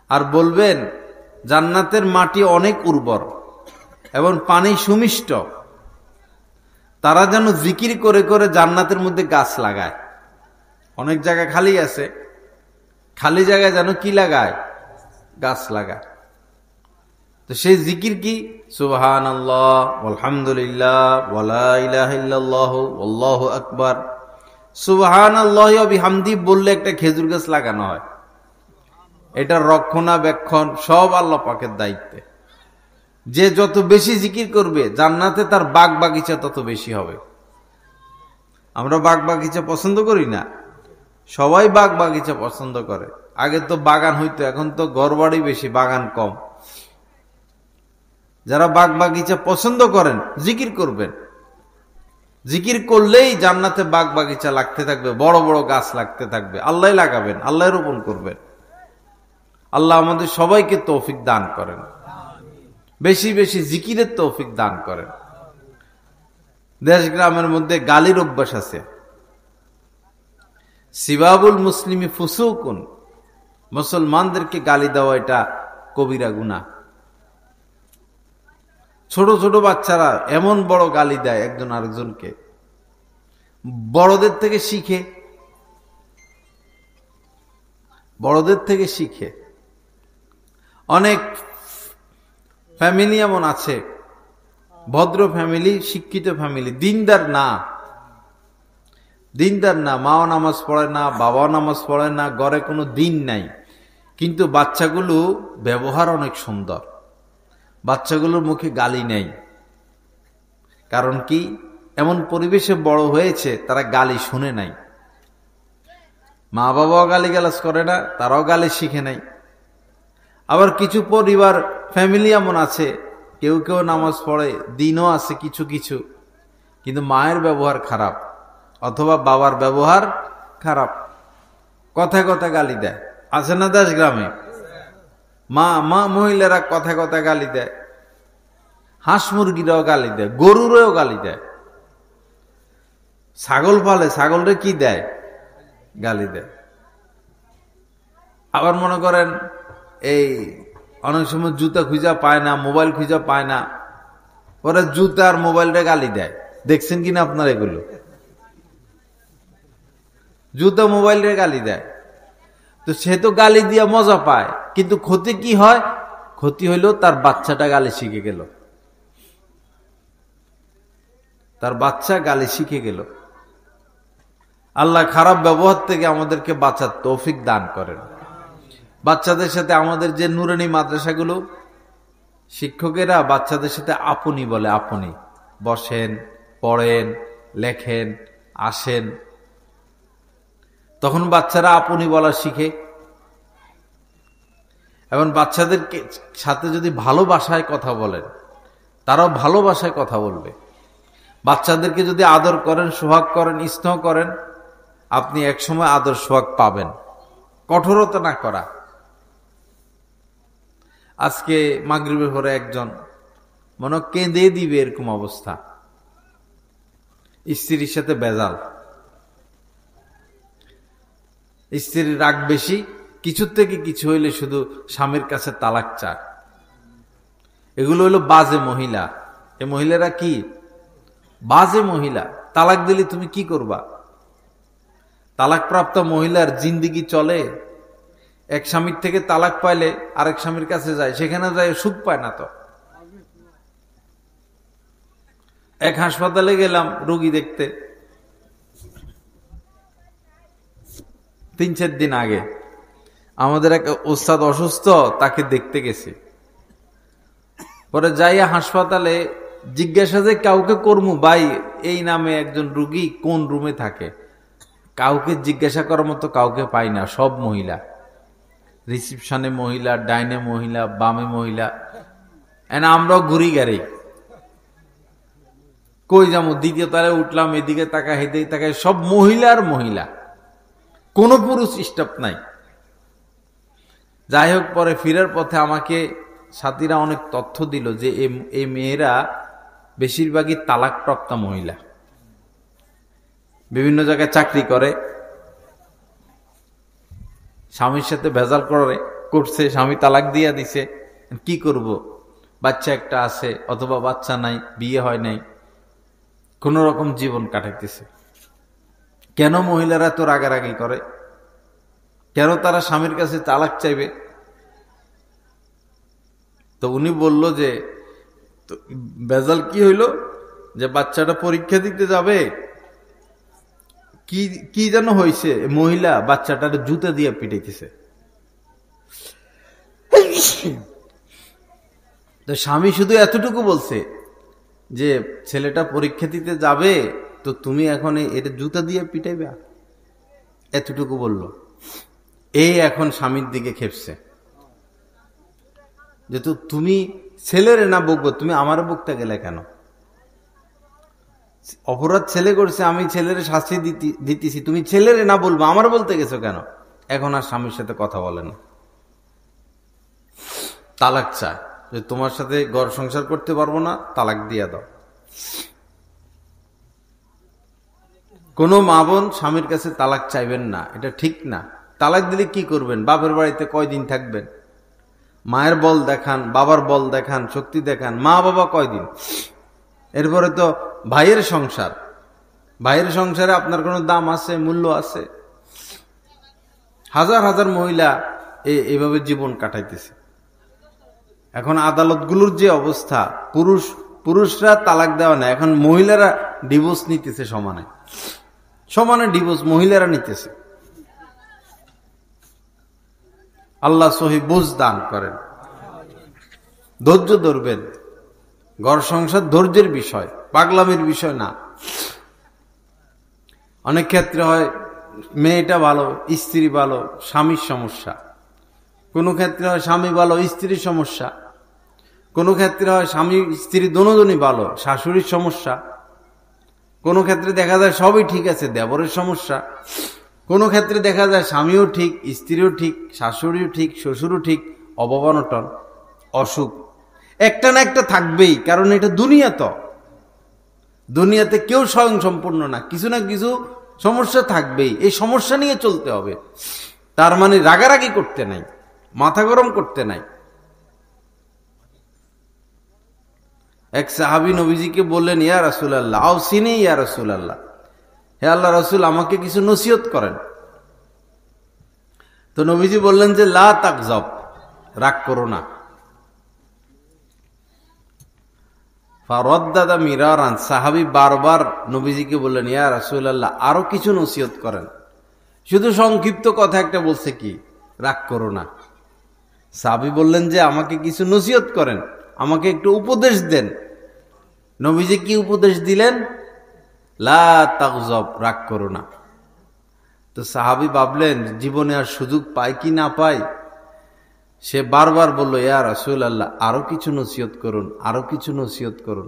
Speaker 1: আর বলবেন জান্নাতের মাটি অনেক উর্বর এবং পানি সুমিষ্ট, তারা যেন জিকির করে করে জান্নাতের মধ্যে গাছ লাগায়। অনেক জায়গা খালি আছে, খালি জায়গায় যেন কি লাগায়? গাছ লাগায়। তো সেই জিকির কি? সুবহানাল্লাহ, আলহামদুলিল্লাহ, ওয়ালা ইলাহা ইল্লাল্লাহ, আল্লাহু আকবার। সুবহানাল্লাহি ওয়া বিহামদিহি বললে একটা খেজুর গাছ লাগানো হয়। এটার রক্ষণাবেক্ষণ সব আল্লাহ পাকের দায়িত্বে। যে যত বেশি জিকির করবে জান্নাতে তার বাগ বাগিচা তত বেশি হবে। আমরা বাগ বাগিচা পছন্দ করি না? সবাই বাগ বাগিচা পছন্দ করে। আগে তো বাগান হইতো, এখন তো ঘরবাড়ি বেশি, বাগান কম। যারা বাগ বাগিচা পছন্দ করেন জিকির করবেন। জিকির করলেই জান্নাতে বাগ বাগিচা লাগতে থাকবে, বড় বড় গাছ লাগতে থাকবে। আল্লাহ লাগাবেন, আল্লাহ রোপণ করবেন। আল্লাহ আমাদের সবাইকে তৌফিক দান করেন, বেশি বেশি জিকিরের তৌফিক দান করেন। দেশ গ্রামের মধ্যে গালির অভ্যাস আছে। সিবাবুল মুসলিমি ফুসুকুন, মুসলমানদেরকে গালি দেওয়া এটা কবিরা গুনাহ। ছোট ছোট বাচ্চারা এমন বড় গালি দেয় একজন আরেকজনকে, বড়দের থেকে শিখে, বড়দের থেকে শিখে। অনেক ফ্যামিলি এমন আছে, ভদ্র ফ্যামিলি, শিক্ষিত ফ্যামিলি, দিনদার না, দিনদার না, মাও নামাজ পড়ে না, বাবাও নামাজ পড়ে না, ঘরে কোনো দিন নাই, কিন্তু বাচ্চাগুলো ব্যবহার অনেক সুন্দর, বাচ্চাগুলোর মুখে গালি নেই। কারণ কি? এমন পরিবেশে বড় হয়েছে, তারা গালি শুনে নাই। মা বাবাও গালি গালাজ করে না, তারাও গালি শিখে নাই। আবার কিছু পরিবার ফ্যামিলি এমন আছে, কেউ কেউ নামাজ পড়ে, দিনও আছে কিছু কিছু, কিন্তু মায়ের ব্যবহার খারাপ অথবা বাবার ব্যবহার খারাপ, কথায় কথা গালি দেয়। আছে না দেশ গ্রামে? মা মহিলারা কথায় কথা গালি দেয়, হাঁস মুরগিরাও গালি দেয়, গরুরেও গালি দেয়। ছাগল পালে, ছাগলরে কি দেয়? গালি দেয়। আবার মনে করেন এই অনেক সময় জুতা খুঁজা পায় না, মোবাইল খুঁজা পায় না, ওরা জুতা আর মোবাইলটা গালি দেয়। দেখছেন কিনা আপনার এগুলো? জুতা মোবাইলটা গালি দেয়। তো সে তো গালি দিয়া মজা পায়, কিন্তু ক্ষতি কি হয়? ক্ষতি হইল তার বাচ্চাটা গালি শিখে গেল, তার বাচ্চা গালি শিখে গেল। আল্লাহ খারাপ ব্যবহার থেকে আমাদেরকে বাঁচার তৌফিক দান করেন। বাচ্চাদের সাথে আমাদের যে নুরানি মাদ্রাসাগুলো, শিক্ষকেরা বাচ্চাদের সাথে আপনি বলে, আপনি বসেন, পড়েন, লেখেন, আসেন, তখন বাচ্চারা আপনি বলা শিখে। এবং বাচ্চাদেরকে সাথে যদি ভালোবাসায় কথা বলেন, তারাও ভালোবাসায় কথা বলবে। বাচ্চাদেরকে যদি আদর করেন, সোহাগ করেন, স্নেহ করেন, আপনি একসময় আদর সোহাগ পাবেন। কঠোরতা না করা। আজকে মাগরিবের পরে একজন মনে কেঁদে দিবে এরকম অবস্থা, স্ত্রীর সাথে বেজাল, স্ত্রীর রাগ বেশি, কিছুর থেকে কিছু হইলে শুধু স্বামীর কাছে তালাক চায়। এগুলো হইল বাজে মহিলা। এই মহিলারা কি? বাজে মহিলা। তালাক দিলে তুমি কি করবা? তালাকপ্রাপ্ত মহিলার জিন্দিগি চলে। এক স্বামীর থেকে তালাক পাইলে আরেক স্বামীর কাছে যায়, সেখানে যায় সুখ পায় না। তো এক হাসপাতালে গেলাম রোগী দেখতে, 3-4 দিন আগে আমাদের এক ওস্তাদ অসুস্থ, তাকে দেখতে গেছি। পরে যাইয়া হাসপাতালে জিজ্ঞাসা যে কাউকে করমু, ভাই এই নামে একজন রোগী কোন রুমে থাকে, কাউকে জিজ্ঞাসা করার মতো কাউকে পাই না, সব মহিলা। রিসিপশনে মহিলা, ডাইনে মহিলা, বামে মহিলা। আমরাও ঘুরি গাড়ি, কই যাবো? দ্বিতীয় তলায় উঠলাম, এদিকে তাকায়, হেদিকে তাকায়, সব মহিলার মহিলা, কোন পুরুষ স্টাফ নাই। যাই হোক, পরে ফিরার পথে আমাকে সাথীরা অনেক তথ্য দিল যে এই মেয়েরা বেশিরভাগই তালাকপ্রাপ্ত মহিলা, বিভিন্ন জায়গায় চাকরি করে, স্বামীর সাথে ভেজাল করছে, স্বামী তালাক দিয়া দিছে। কি করব? বাচ্চা একটা আছে অথবা বাচ্চা নাই, বিয়ে হয় নাই, কোন রকম জীবন কাটাইতেছে। কেন মহিলারা তো রাগারাগি করে? কেন তারা স্বামীর কাছে তালাক চাইবে? তো উনি বলল যে ভেজাল কি হইল, যে বাচ্চাটা পরীক্ষা দিতে যাবে, কি যেন হয়েছে, মহিলা বাচ্চাটার জুতা দিয়ে পিটাইতেছে। তো স্বামী শুধু এতটুকু বলছে যে ছেলেটা পরীক্ষা দিতে যাবে, তো তুমি এখন এটা জুতা দিয়ে পিটাইবে, এতটুকু বলল। এই এখন স্বামীর দিকে খেপছে যে তুমি ছেলেরে না বকবো, তুমি আমারও বকতে গেলে কেন? অপরাধ ছেলে করছে, আমি ছেলের শাস্তি দিতেছি, তুমি ছেলেরে না বলবো, আমার বলতে গেছো কেন? এখন আর স্বামীর সাথে কথা বলে না, তালাক চায় যে তোমার সাথে ঘর সংসার করতে পারবো না, তালাক দিয়ে দাও। কোন মা বোন স্বামীর কাছে তালাক চাইবেন না, এটা ঠিক না। তালাক দিলে কি করবেন? বাপের বাড়িতে কয়দিন থাকবেন? মায়ের বল দেখান, বাবার বল দেখান, শক্তি দেখান। মা বাবা কয়দিন? এরপরে তো ভাইয়ের সংসার, ভাইয়ের সংসারে আপনার কোনো দাম আছে, মূল্য আছে? হাজার হাজার মহিলা এইভাবে জীবন কাটাইতেছে। এখন আদালতগুলোর যে অবস্থা, পুরুষরা তালাক দেওয়া না, এখন মহিলারা ডিভোর্স নিতেছে, সমানে সমানে ডিভোর্স মহিলারা নিতেছে। আল্লাহ সহি বুঝ দান করেন। ধৈর্য ধরবেন। ঘর সংসার ধৈর্যের বিষয়, পাগলামির বিষয় না। অনেক ক্ষেত্রে হয় মেয়েটা ভালো, স্ত্রী ভালো, স্বামীর সমস্যা। কোনো ক্ষেত্রে হয় স্বামী ভালো, স্ত্রীর সমস্যা। কোনো ক্ষেত্রে হয় স্বামী স্ত্রী দুজনই ভালো, শাশুড়ির সমস্যা। কোনো ক্ষেত্রে দেখা যায় সবই ঠিক আছে, দেবরের সমস্যা। কোনো ক্ষেত্রে দেখা যায় স্বামীও ঠিক, স্ত্রীও ঠিক, শাশুড়িও ঠিক, শ্বশুরও ঠিক, অভাব অনটন, অসুখ একটা না একটা থাকবেই। কারণ এটা দুনিয়া, তো দুনিয়াতে কেউ স্বয়ং সম্পূর্ণ না, কিছু না কিছু সমস্যা থাকবেই। এই সমস্যা নিয়ে চলতে হবে। তার মানে রাগারাগি করতে নাই, মাথা গরম করতে নাই। এক সাহাবী নবীজিকে বললেন, ইয়া রাসূলুল্লাহ আওসিনি ইয়া রাসূলুল্লাহ, হে আল্লাহ রাসূল, আমাকে কিছু নসিহত করেন। তো নবীজি বললেন যে লা তাকযাব, রাগ করো না। ফারাদ্দাদা মিরারান, সাহাবী বারবার নবীজিকে বললেন, ইয়া রাসূলুল্লাহ আরো কিছু নসিহত করেন। শুধু সংক্ষিপ্ত কথা একটা বলছে, কি রাগ করো না। সাহাবী বললেন যে আমাকে কিছু নসিহত করেন, আমাকে একটু উপদেশ দেন। নবীজি কি উপদেশ দিলেন? লা তাগযব, রাগ করো না। তো সাহাবী ভাবলেন জীবনে আর সুযোগ পায় কি না পায়। সে বারবার বলল, ইয়া রাসূলুল্লাহ আরো কিছু নসিহত করুন, আরো কিছু নসিহত করুন।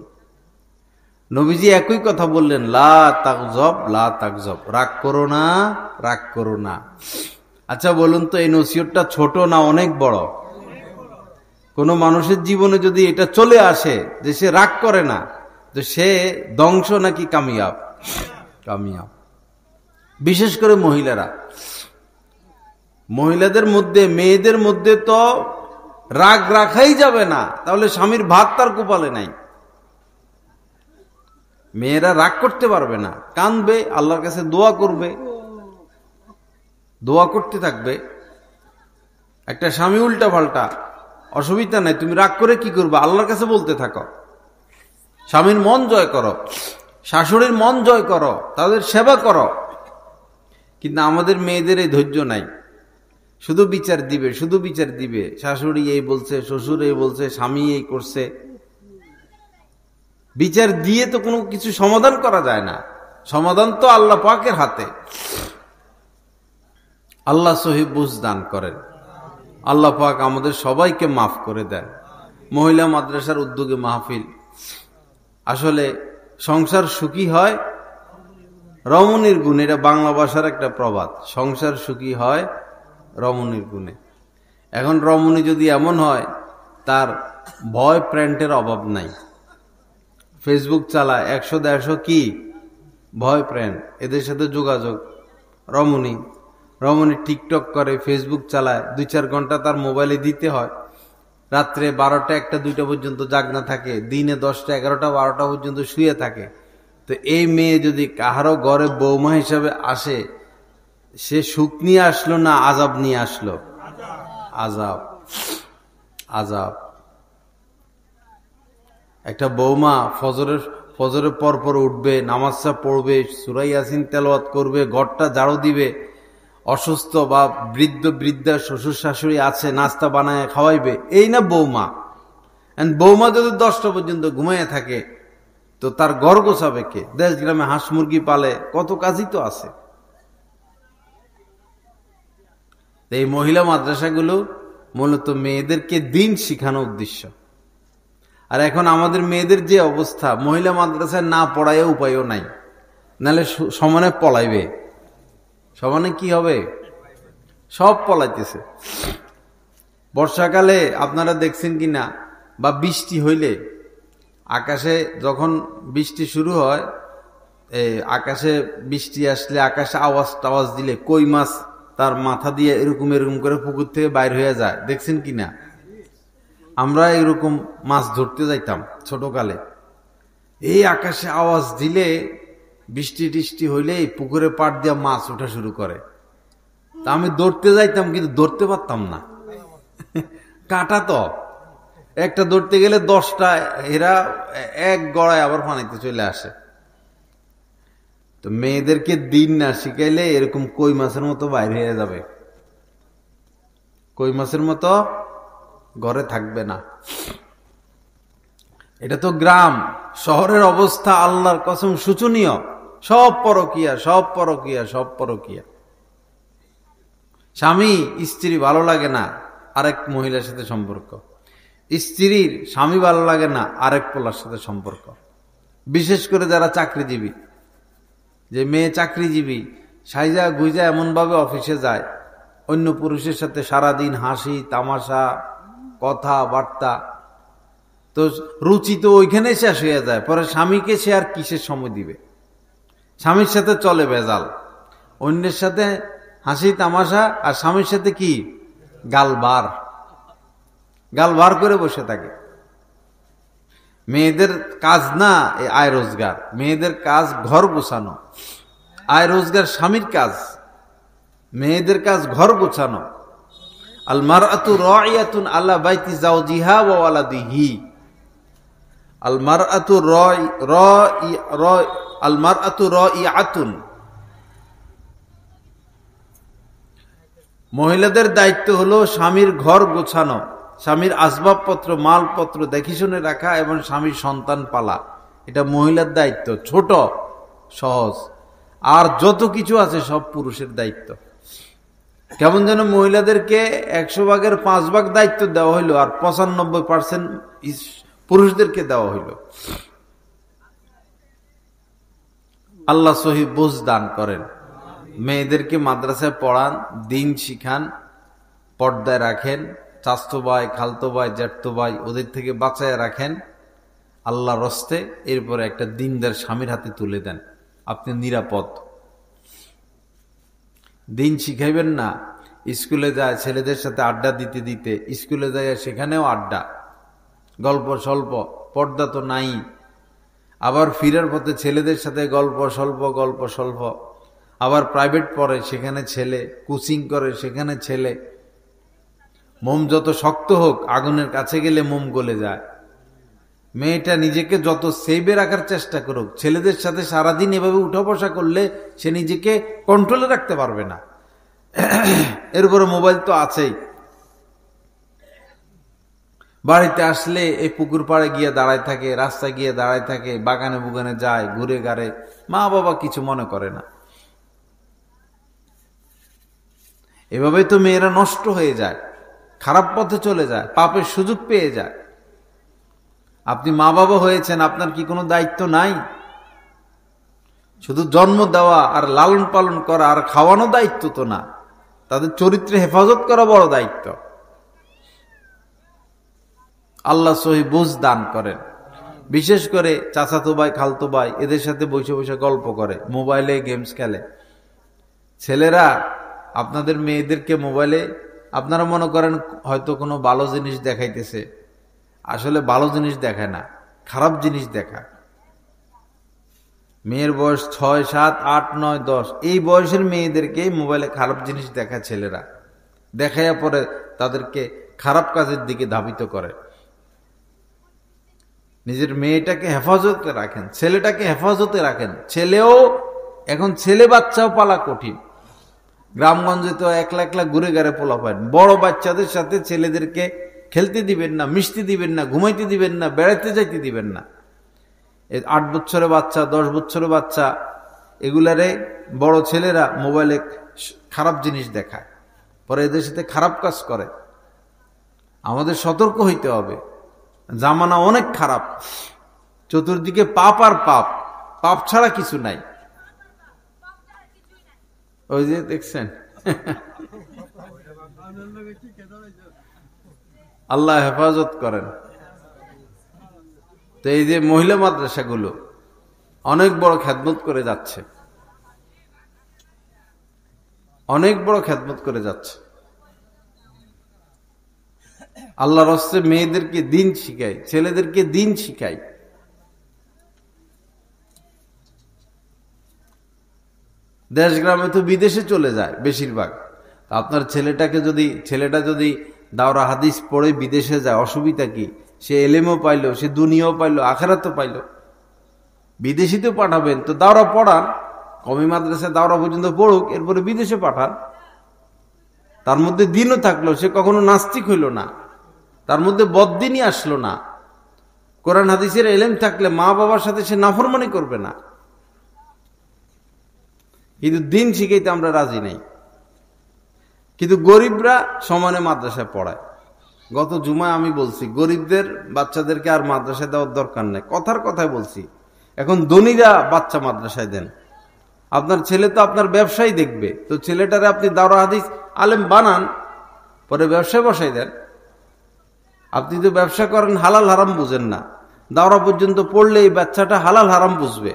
Speaker 1: নবীজি একই কথা বললেন, লা তাগযব, লা তাগযব, রাগ করো না, রাগ করো না। আচ্ছা বলুন তো, এই নসিহতটা ছোট না অনেক বড়? কোন মানুষের জীবনে যদি এটা চলে আসে যে সে রাগ করে না, তো সে ধ্বংস নাকি কামিয়াব? কামিয়াব। বিশেষ করে মহিলাদের মধ্যে, মেয়েদের মধ্যে তো রাগ রাখাই যাবে না, তাহলে স্বামীর ভাত তার কপালে নাই। মেয়েরা রাগ করতে পারবে না, কাঁদবে, আল্লাহর কাছে দোয়া করবে, দোয়া করতে থাকবে। একটা স্বামী উল্টা পাল্টা, অসুবিধা নাই, তুমি রাগ করে কি করবে, আল্লাহর কাছে বলতে থাকো। স্বামীর মন জয় করো, শাশুড়ির মন জয় করো, তাদের সেবা করো। কিন্তু আমাদের মেয়েদের এই ধৈর্য নাই, শুধু বিচার দিবে, শুধু বিচার দিবে। শাশুড়ি এই বলছে, শ্বশুর এই বলছে, স্বামী এই করছে। বিচার দিয়ে তো কোনো কিছু সমাধান করা যায় না। সমাধান তো আল্লাহ পাকের হাতে। আল্লাহ সহি বুঝ দান করেন। আল্লাহ পাক আমাদের সবাইকে মাফ করে দেন। মহিলা মাদ্রাসার উদ্যোগে মাহফিল। আসলে সংসার সুখী হয় রমণীর গুণে, এটা বাংলা ভাষার একটা প্রবাদ। সংসার সুখী হয় রমণীর গুণে। এখন রমণী যদি এমন হয় তার ভয় প্যান্টের অভাব নাই, ফেসবুক চালায় 100-150 কি ভয় প্যান্ট, এদের সাথে যোগাযোগ। রমণী টিকটক করে, ফেসবুক চালায়, 2-4 ঘন্টা তার মোবাইলে দিতে হয়। রাত্রে 12টা, 1টা, 2টা পর্যন্ত জাগনা থাকে, দিনে 10টা, 11টা, 12টা পর্যন্ত শুয়ে থাকে। তো এই মেয়ে যদি কাহারো ঘরে বৌমা হিসাবে আসে, সে সুখ নিয়ে আসলো না আজাব নিয়ে আসলো? আজাব, আজাব। একটা বৌমা ফজরের পর উঠবে, নামাজটা পড়বে, সূরা ইয়াসিন তেলাওয়াত করবে, ঘরটা ঝাড়ু দিবে। অসুস্থ বা বৃদ্ধা শ্বশুর শাশুড়ি আছে, নাস্তা বানায় খাওয়াইবে। এই না বৌমা। বৌমা যদি 10টা পর্যন্ত ঘুমাইয়া থাকে, তো তার ঘর গোছাবে কে? দেশ গ্রামে হাঁস মুরগি পালে, কত কাজই তো আছে। এই মহিলা মাদ্রাসাগুলো মূলত মেয়েদেরকে দিন শিখানো উদ্দেশ্য। আর এখন আমাদের মেয়েদের যে অবস্থা, মহিলা মাদ্রাসায় না পড়ায় উপায়ও নাই, নাহলে সমানে পলাইবে। সমানে কি হবে? সব পলাইতেছে। বর্ষাকালে আপনারা দেখছেন কিনা, বা বৃষ্টি হইলে আকাশে যখন বৃষ্টি শুরু হয়, আকাশে বৃষ্টি আসলে আকাশে আওয়াজ দিলে কই মাছ তার মাথা দিয়ে এরকম করে পুকুর থেকে বাইর হয়ে যায়, দেখছেন কিনা? আমরা এরকম মাছ ধরতে যাইতাম ছোটকালে। এই আকাশে আওয়াজ দিলে বৃষ্টি টিষ্টি হইলেই পুকুরে পাট দিয়া মাছ ওঠা শুরু করে। তা আমি দৌড়তে যাইতাম, কিন্তু ধরতে পারতাম না, কাঁটা তো। একটা ধরতে গেলে 10টা, এরা এক গড়ায় আবার পানিতে চলে আসে। তো মেয়েদেরকে দিন না শিখাইলে এরকম কই মাছের মতো বাইরে হয়ে যাবে, কই মাছের মতো ঘরে থাকবে না। এটা তো গ্রাম। শহরের অবস্থা আল্লাহর কসম শোচনীয়। সব পরকিয়া, সব পরকিয়া, সব পরকিয়া। স্বামী স্ত্রী ভালো লাগে না, আরেক মহিলার সাথে সম্পর্ক। স্ত্রীর স্বামী ভালো লাগে না, আরেক পোলার সাথে সম্পর্ক। বিশেষ করে যারা চাকরিজীবী, যে মেয়ে চাকরিজীবী, সাইজা গুইজা এমন ভাবে অফিসে যায়, অন্য পুরুষের সাথে সারাদিন হাসি তামাশা, কথা বার্তা, তো রুচি তো ওইখানে শেষ হয়ে যায়। পরে স্বামীকে সে আর কিসের সময় দিবে? স্বামীর সাথে চলে ভেজাল, অন্যের সাথে হাসি তামাশা, আর স্বামীর সাথে কি গালবার, গালবার করে বসে থাকে। মেয়েদের কাজ না এই আয় রোজগার, মেয়েদের কাজ ঘর গোছানো। আয় রোজগার স্বামীর কাজ, মেয়েদের কাজ ঘর গোছানো। আল মারআতু রাইয়াতুন আলা বাইতি যাওজিহা ওয়া ওয়ালাদিহি। আল মারআতু রাইয়াতুন, মহিলাদের দায়িত্ব হলো স্বামীর ঘর গোছানো, স্বামীর আসবাবপত্র মালপত্র দেখে শুনে রাখা এবং স্বামীর সন্তান পালা। এটা মহিলার দায়িত্ব, ছোট সহজ। আর যত কিছু আছে সব পুরুষের দায়িত্ব। কেমন যেন মহিলাদেরকে 100 ভাগের 5 ভাগ দায়িত্ব দেওয়া হইল, আর 95% পুরুষদেরকে দেওয়া হইল। আল্লাহ সহি বুঝ দান করেন। মেয়েদেরকে মাদ্রাসায় পড়ান, দিন শিখান, পর্দায় রাখেন, চাচতো ভাই, খালতো ভাই, জ্যাঠতো ভাই ওদের থেকে বাঁচায় রাখেন আল্লাহর রস্তে। এরপরে একটা দিনদার স্বামীর হাতে তুলে দেন, আপনি নিরাপদ। দিন শিখাইবেন না। স্কুলে যায় ছেলেদের সাথে আড্ডা দিতে দিতে, স্কুলে যায় সেখানেও আড্ডা, গল্প স্বল্প, পর্দা তো নাই। আবার ফিরার পথে ছেলেদের সাথে গল্প স্বল্প, গল্প স্বল্প। আবার প্রাইভেট পড়ে, সেখানে ছেলে, কোচিং করে, সেখানে ছেলে। মোম যত শক্ত হোক, আগুনের কাছে গেলে মোম গলে যায়। মেয়েটা নিজেকে যত সেভে রাখার চেষ্টা করুক, ছেলেদের সাথে সারাদিন এভাবে উঠা বসা করলে সে নিজেকে কন্ট্রোলে রাখতে পারবে না। এরপরে মোবাইল তো আছেই। বাড়িতে আসলে এই পুকুর পাড়ে গিয়ে দাঁড়ায় থাকে, রাস্তায় গিয়ে দাঁড়ায় থাকে, বাগানে বুগানে যায়, ঘুরে গাড়ে, মা বাবা কিছু মনে করে না। এভাবে তো মেয়েরা নষ্ট হয়ে যায়, খারাপ পথে চলে যায়, পাপের সুযোগ পেয়ে যায়। আপনি মা বাবা হয়েছেন, আপনার কি কোনো দায়িত্ব নাই? শুধু জন্ম দেওয়া আর লালন পালন করা আর খাওয়ানো দায়িত্ব তো না, তাদের চরিত্রে হেফাজত করা বড় দায়িত্ব। আল্লাহ সহি বুঝ দান করেন। বিশেষ করে চাচাতো ভাই, খালতো ভাই এদের সাথে বসে বসে গল্প করে, মোবাইলে গেমস খেলে। ছেলেরা আপনাদের মেয়েদেরকে মোবাইলে, আপনারা মনে করেন হয়তো কোনো ভালো জিনিস দেখাইতেছে, আসলে ভালো জিনিস দেখায় না, খারাপ জিনিস দেখায়। মেয়ের বয়স 6, 7, 8, 9, 10 এই বয়সের মেয়েদেরকে মোবাইলে খারাপ জিনিস দেখায় ছেলেরা, দেখাইয়া পরে তাদেরকে খারাপ কাজের দিকে ধাবিত করে। নিজের মেয়েটাকে হেফাজতে রাখেন, ছেলেটাকে হেফাজতে রাখেন। ছেলেও এখন, ছেলে বাচ্চাও পালা কঠিন। গ্রামগঞ্জে তো একলা একলা ঘুরে ঘাড়ে পোলা পায়। বড় বাচ্চাদের সাথে ছেলেদেরকে খেলতে দিবেন না, মিশতে দিবেন না, ঘুমাইতে দিবেন না, বেড়াইতে যাইতে দিবেন না। 8 বছরের বাচ্চা, 10 বছরের বাচ্চা, এগুলারে বড় ছেলেরা মোবাইলে খারাপ জিনিস দেখায়, পরে এদের সাথে খারাপ কাজ করে। আমাদের সতর্ক হইতে হবে। জামানা অনেক খারাপ, চতুর্দিকে পাপ আর পাপ, পাপ ছাড়া কিছু নাই। ওই যে দেখছেন, আল্লাহ হেফাজত করেন। তো এই যে মহিলা মাদ্রাসাগুলো অনেক বড় খেদমত করে যাচ্ছে, অনেক বড় খেদমত করে যাচ্ছে। আল্লাহর রাস্তায় মেয়েদেরকে দিন শিখাই, ছেলেদেরকে দিন শিখাই। দেশ গ্রামে তো বিদেশে চলে যায় বেশিরভাগ। আপনার ছেলেটা যদি দাওরা হাদিস পড়ে বিদেশে যায়, অসুবিধা কি? সে এলেমও পাইলো, সে দুনিয়াও পাইলো, আখেরাতও পাইলো। বিদেশিতেও পাঠাবেন তো দাওরা পড়ান, কমি মাদ্রাসায় দাওরা পর্যন্ত পড়ুক, এরপরে বিদেশে পাঠান। তার মধ্যে দিনও থাকলো, সে কখনো নাস্তিক হইল না, তার মধ্যে বদ্দিনই আসলো না। কোরআন হাদিসের এলেম থাকলে মা বাবার সাথে সে নাফরমানি করবে না। কিন্তু দিন শিখাইতে আমরা রাজি নেই। কিন্তু গরিবরা সমানে মাদ্রাসায় পড়ায়। গত জুমায় আমি বলছি, গরিবদের বাচ্চাদেরকে আর মাদ্রাসায় দেওয়ার দরকার নেই, কথায় বলছি। এখন ধনীরা বাচ্চা মাদ্রাসায় দেন। আপনার ছেলে তো আপনার ব্যবসায় দেখবে, তো ছেলেটারে আপনি দাওরা হাদিস আলেম বানান, পরে ব্যবসায় বসাই দেন। আপনি তো ব্যবসা করেন, হালাল হারাম বুঝেন না। দাওরা পর্যন্ত পড়লে এই বাচ্চাটা হালাল হারাম বুঝবে,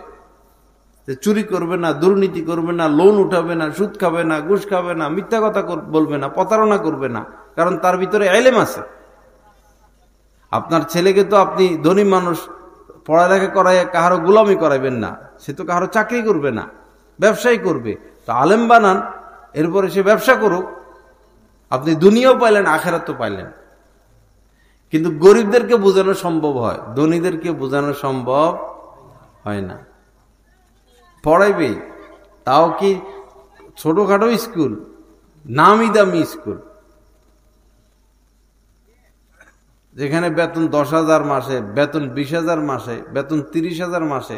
Speaker 1: চুরি করবে না, দুর্নীতি করবে না, লোন উঠাবে না, সুদ খাবে না, ঘুষ খাবে না, মিথ্যা কথা বলবে না, প্রতারণা করবে না, কারণ তার ভিতরে এলেম আছে। আপনার ছেলেকে তো আপনি ধনী মানুষ পড়ালেখা করায় কাহারো গোলামি করাইবেন না, সে তো কাহারো চাকরি করবে না, ব্যবসায়ী করবে। তো আলেম বানান, এরপরে সে ব্যবসা করুক, আপনি দুনিয়াও পাইলেন, আখেরাতও পাইলেন। কিন্তু গরিবদেরকে বোঝানো সম্ভব হয়, ধনীদেরকে বোঝানো সম্ভব হয় না। পড়াইবে, তাও কি ছোটখাটো স্কুল, নামি দামি স্কুল, যেখানে বেতন 10,000 মাসে, বেতন 20,000 মাসে, বেতন 30,000 মাসে।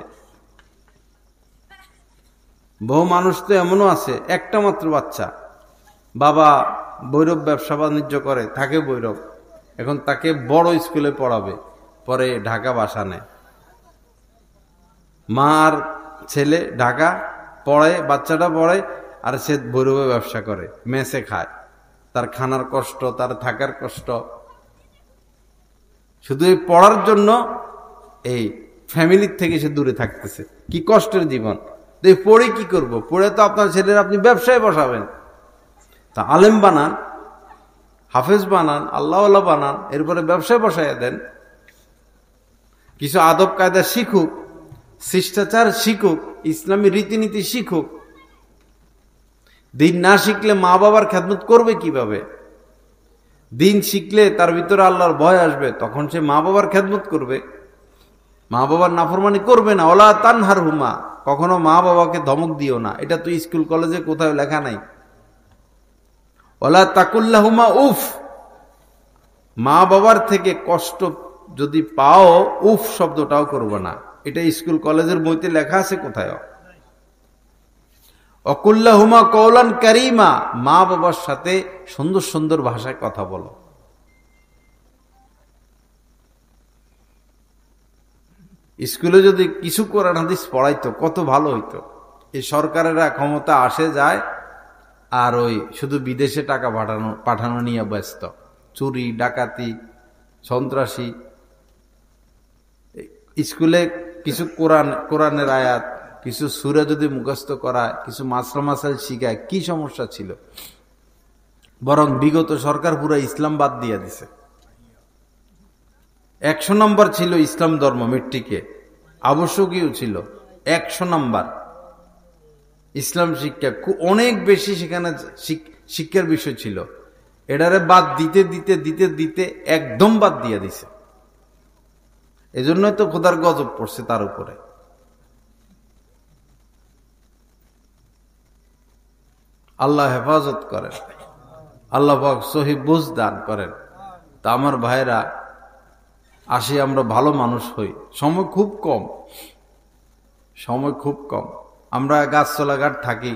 Speaker 1: বহু মানুষ তো এমনও আছে, একটা মাত্র বাচ্চা, বাবা বৈরব ব্যবসা বাণিজ্য করে, থাকে বৈরব, এখন তাকে বড় স্কুলে পড়াবে, পরে ঢাকা বাসা নেয়। মা আর ছেলে ঢাকা পড়ে, বাচ্চাটা পড়ে, আর সে বৈরবে ব্যবসা করে, মেসে খায়। তার খানার কষ্ট, তার থাকার কষ্ট, শুধু এই পড়ার জন্য এই ফ্যামিলির থেকে সে দূরে থাকতেছে। কি কষ্টের জীবন! পড়ে কি করব? পড়ে তো আপনার ছেলের আপনি ব্যবসায় বসাবেন। তা আলেম বানান, হাফেজ বানান, আল্লাহওয়ালা বানান, এরপরে ব্যবসায় বসাইয়া দেন। কিছু আদব কায়দা শিখুক, শিষ্টাচার শিখুক, ইসলামী রীতিনীতি শিখুক। দিন না শিখলে মা বাবার খেদমত করবে কিভাবে? দিন শিখলে তার ভিতরে আল্লাহর ভয় আসবে, তখন সে মা বাবার খেদমত করবে, মা বাবার নাফরমানি করবে না। ওলা তানহার হুমা, কখনো মা বাবাকে ধমক দিও না, এটা তো স্কুল কলেজে কোথাও লেখা নাই। ওলা তাকুল্লাহুমা উফ, মা বাবার থেকে কষ্ট যদি পাও, উফ শব্দটাও করবে না, এটা স্কুল কলেজের বইতে লেখা আছে কোথায়? অকুল্লাহুমা কওলান কারীমা, মা বাবার সাথে সুন্দর সুন্দর ভাষায় কথা বলো। স্কুলে যদি কিছু কোরআন হাদিস পড়াইতো কত ভালো হইতো। এই সরকারেরা ক্ষমতা আসে যায়, আর ওই শুধু বিদেশে টাকা পাঠানো নিয়ে ব্যস্ত, চুরি ডাকাতি সন্ত্রাসী। স্কুলে কিছু কোরআনের আয়াত, কিছু সূরা যদি মুখস্থ করায়, কিছু মাসলা মাসাইল শিখায়, কি সমস্যা ছিল? বরং বিগত সরকার পুরো ইসলাম বাদ দিয়ে দিছে। 100 নম্বর ছিল ইসলাম ধর্ম মেট্রিকে, আবশ্যকীয় ছিল 100 নম্বর ইসলাম শিক্ষা, অনেক বেশি সেখানে শিক্ষার বিষয় ছিল। এটারে বাদ দিতে দিতে দিতে দিতে একদম বাদ দিয়ে দিছে। এজন্যই তো খোদার গজব পড়ছে তার উপরে। আল্লাহ হেফাজত করেন, আল্লাহ পাক সহি বুঝ দান করেন। তা আমার ভাইরা, আসি আমরা ভালো মানুষ হই। সময় খুব কম। আমরা গাছতলা ঘাট থাকি,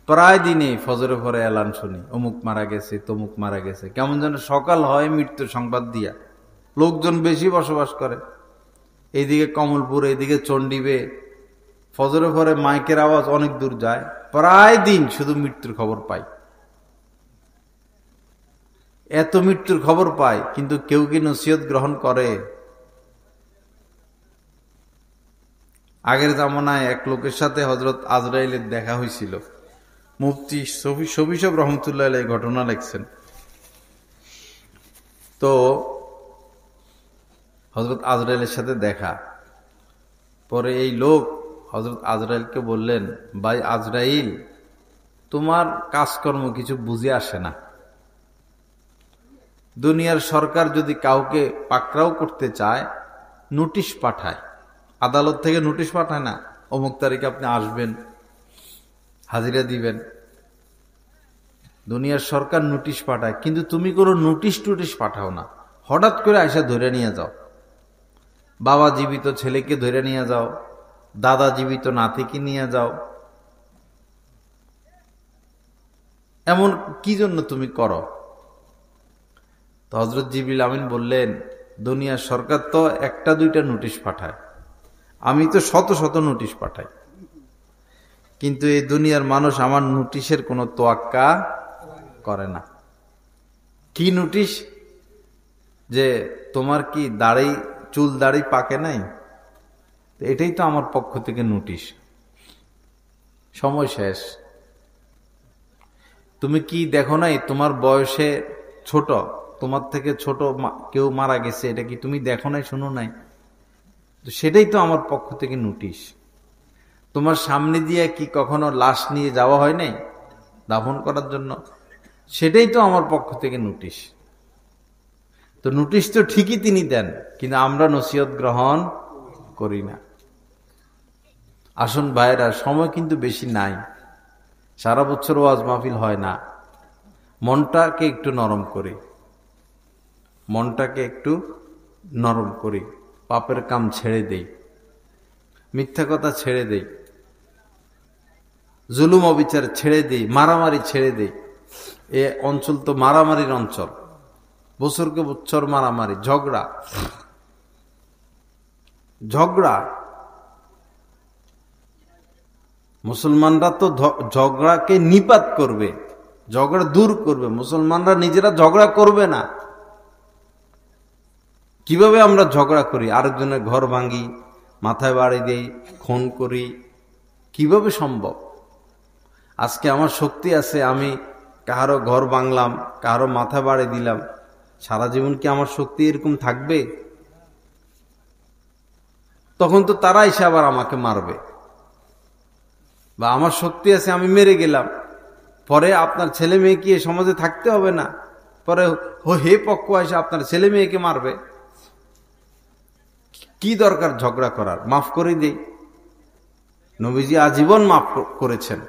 Speaker 1: প্রায় দিনে ফজরে পরে এলান শুনি, অমুক মারা গেছে, তমুক মারা গেছে। কেমন যেন সকাল হয় মৃত্যুর সংবাদ দিয়া। লোকজন বেশি বসবাস করে, এইদিকে কমলপুর, এইদিকে চন্ডিবে। ফজরে পরে মাইকের আওয়াজ অনেক দূর যায়, প্রায় দিন শুধু মৃত্যুর খবর পাই। এত মৃত্যুর খবর পাই, কিন্তু কেউ কি নসিহত গ্রহণ করে? আগের জামানায় এক লোকের সাথে হযরত আজরাইলের দেখা হয়েছিল। মুফতি শফি সাহেব রহমতুল্লাহ আলাইহি ঘটনা লিখছেন। তো হযরত আজরাইলের সাথে দেখা, পরে এই লোক হযরত আজরাইলকে বললেন, ভাই আজরাইল, তোমার কাজকর্ম কিছু বুঝে আসে না। দুনিয়ার সরকার যদি কাউকে পাকড়াও করতে চায় নোটিশ পাঠায়, আদালত থেকে নোটিশ পাঠায় না, অমুক তারিখে আপনি আসবেন, হাজিরা দিবেন। দুনিয়ার সরকার নোটিশ পাঠায়, কিন্তু তুমি কোনো নোটিশ পাঠাও না, হঠাৎ করে আইসা ধরে নিয়ে যাও। বাবা জীবিত ছেলেকে ধরে নিয়ে যাও, দাদা জীবিত নাতিকে নিয়ে যাও। এমন কি জন্য তুমি করো? তো হযরত জিবরিল আমিন বললেন, দুনিয়ার সরকার তো একটা দুইটা নোটিশ পাঠায়, আমি তো শত শত নোটিশ পাঠাই, কিন্তু এই দুনিয়ার মানুষ আমার নোটিশের কোনো তোয়াক্কা করে না। কি নোটিশ? যে তোমার কি দাড়ি, চুল দাড়ি পাকে নাই, এটাই তো আমার পক্ষ থেকে নোটিশ, সময় শেষ। তুমি কি দেখো নাই তোমার বয়সে ছোট, তোমার থেকে ছোট কেউ মারা গেছে, এটা কি তুমি দেখো নাই, শোনো নাই? তো সেটাই তো আমার পক্ষ থেকে নোটিশ। তোমার সামনে দিয়ে কি কখনো লাশ নিয়ে যাওয়া হয় নাই দাফন করার জন্য? সেটাই তো আমার পক্ষ থেকে নোটিশ। তো নোটিশ তো ঠিকই তিনি দেন, কিন্তু আমরা নসিহত গ্রহণ করি না। আসুন ভাইরা, সময় কিন্তু বেশি নাই, সারা বছর ওয়াজ মাহফিল হয় না। মনটাকে একটু নরম করি, মনটাকে একটু নরম করি, পাপের কাম ছেড়ে দেই, মিথ্যা কথা ছেড়ে দেই, জুলুম অবিচার ছেড়ে দেই, মারামারি ছেড়ে দেই। এ অঞ্চল তো মারামারির অঞ্চল, বছরকে বছর মারামারি, ঝগড়া। মুসলমানরা তো ঝগড়াকে নিপাত করবে, ঝগড়া দূর করবে। মুসলমানরা নিজেরা ঝগড়া করবে না। কিভাবে আমরা ঝগড়া করি? আরেকজনের ঘর ভাঙি, মাথায় বাড়ি দেই, খুন করি, কিভাবে সম্ভব? আজকে আমার শক্তি আছে, আমি কাহারো ঘর ভাঙলাম, কাহারো মাথা বাড়ি দিলাম, সারা জীবন কি আমার শক্তি এরকম থাকবে? তখন তো তারা এসে আবার আমাকে মারবে। বা আমার শক্তি আছে, আমি মেরে গেলাম, পরে আপনার ছেলে মেয়ে কি সমাজে থাকতে হবে না? পরে হে পক্ষ এসে আপনার ছেলে মেয়েকে মারবে। কি দরকার ঝগড়া করার? মাফ করে দেই। নবীজি আজীবন মাফ করেছেন,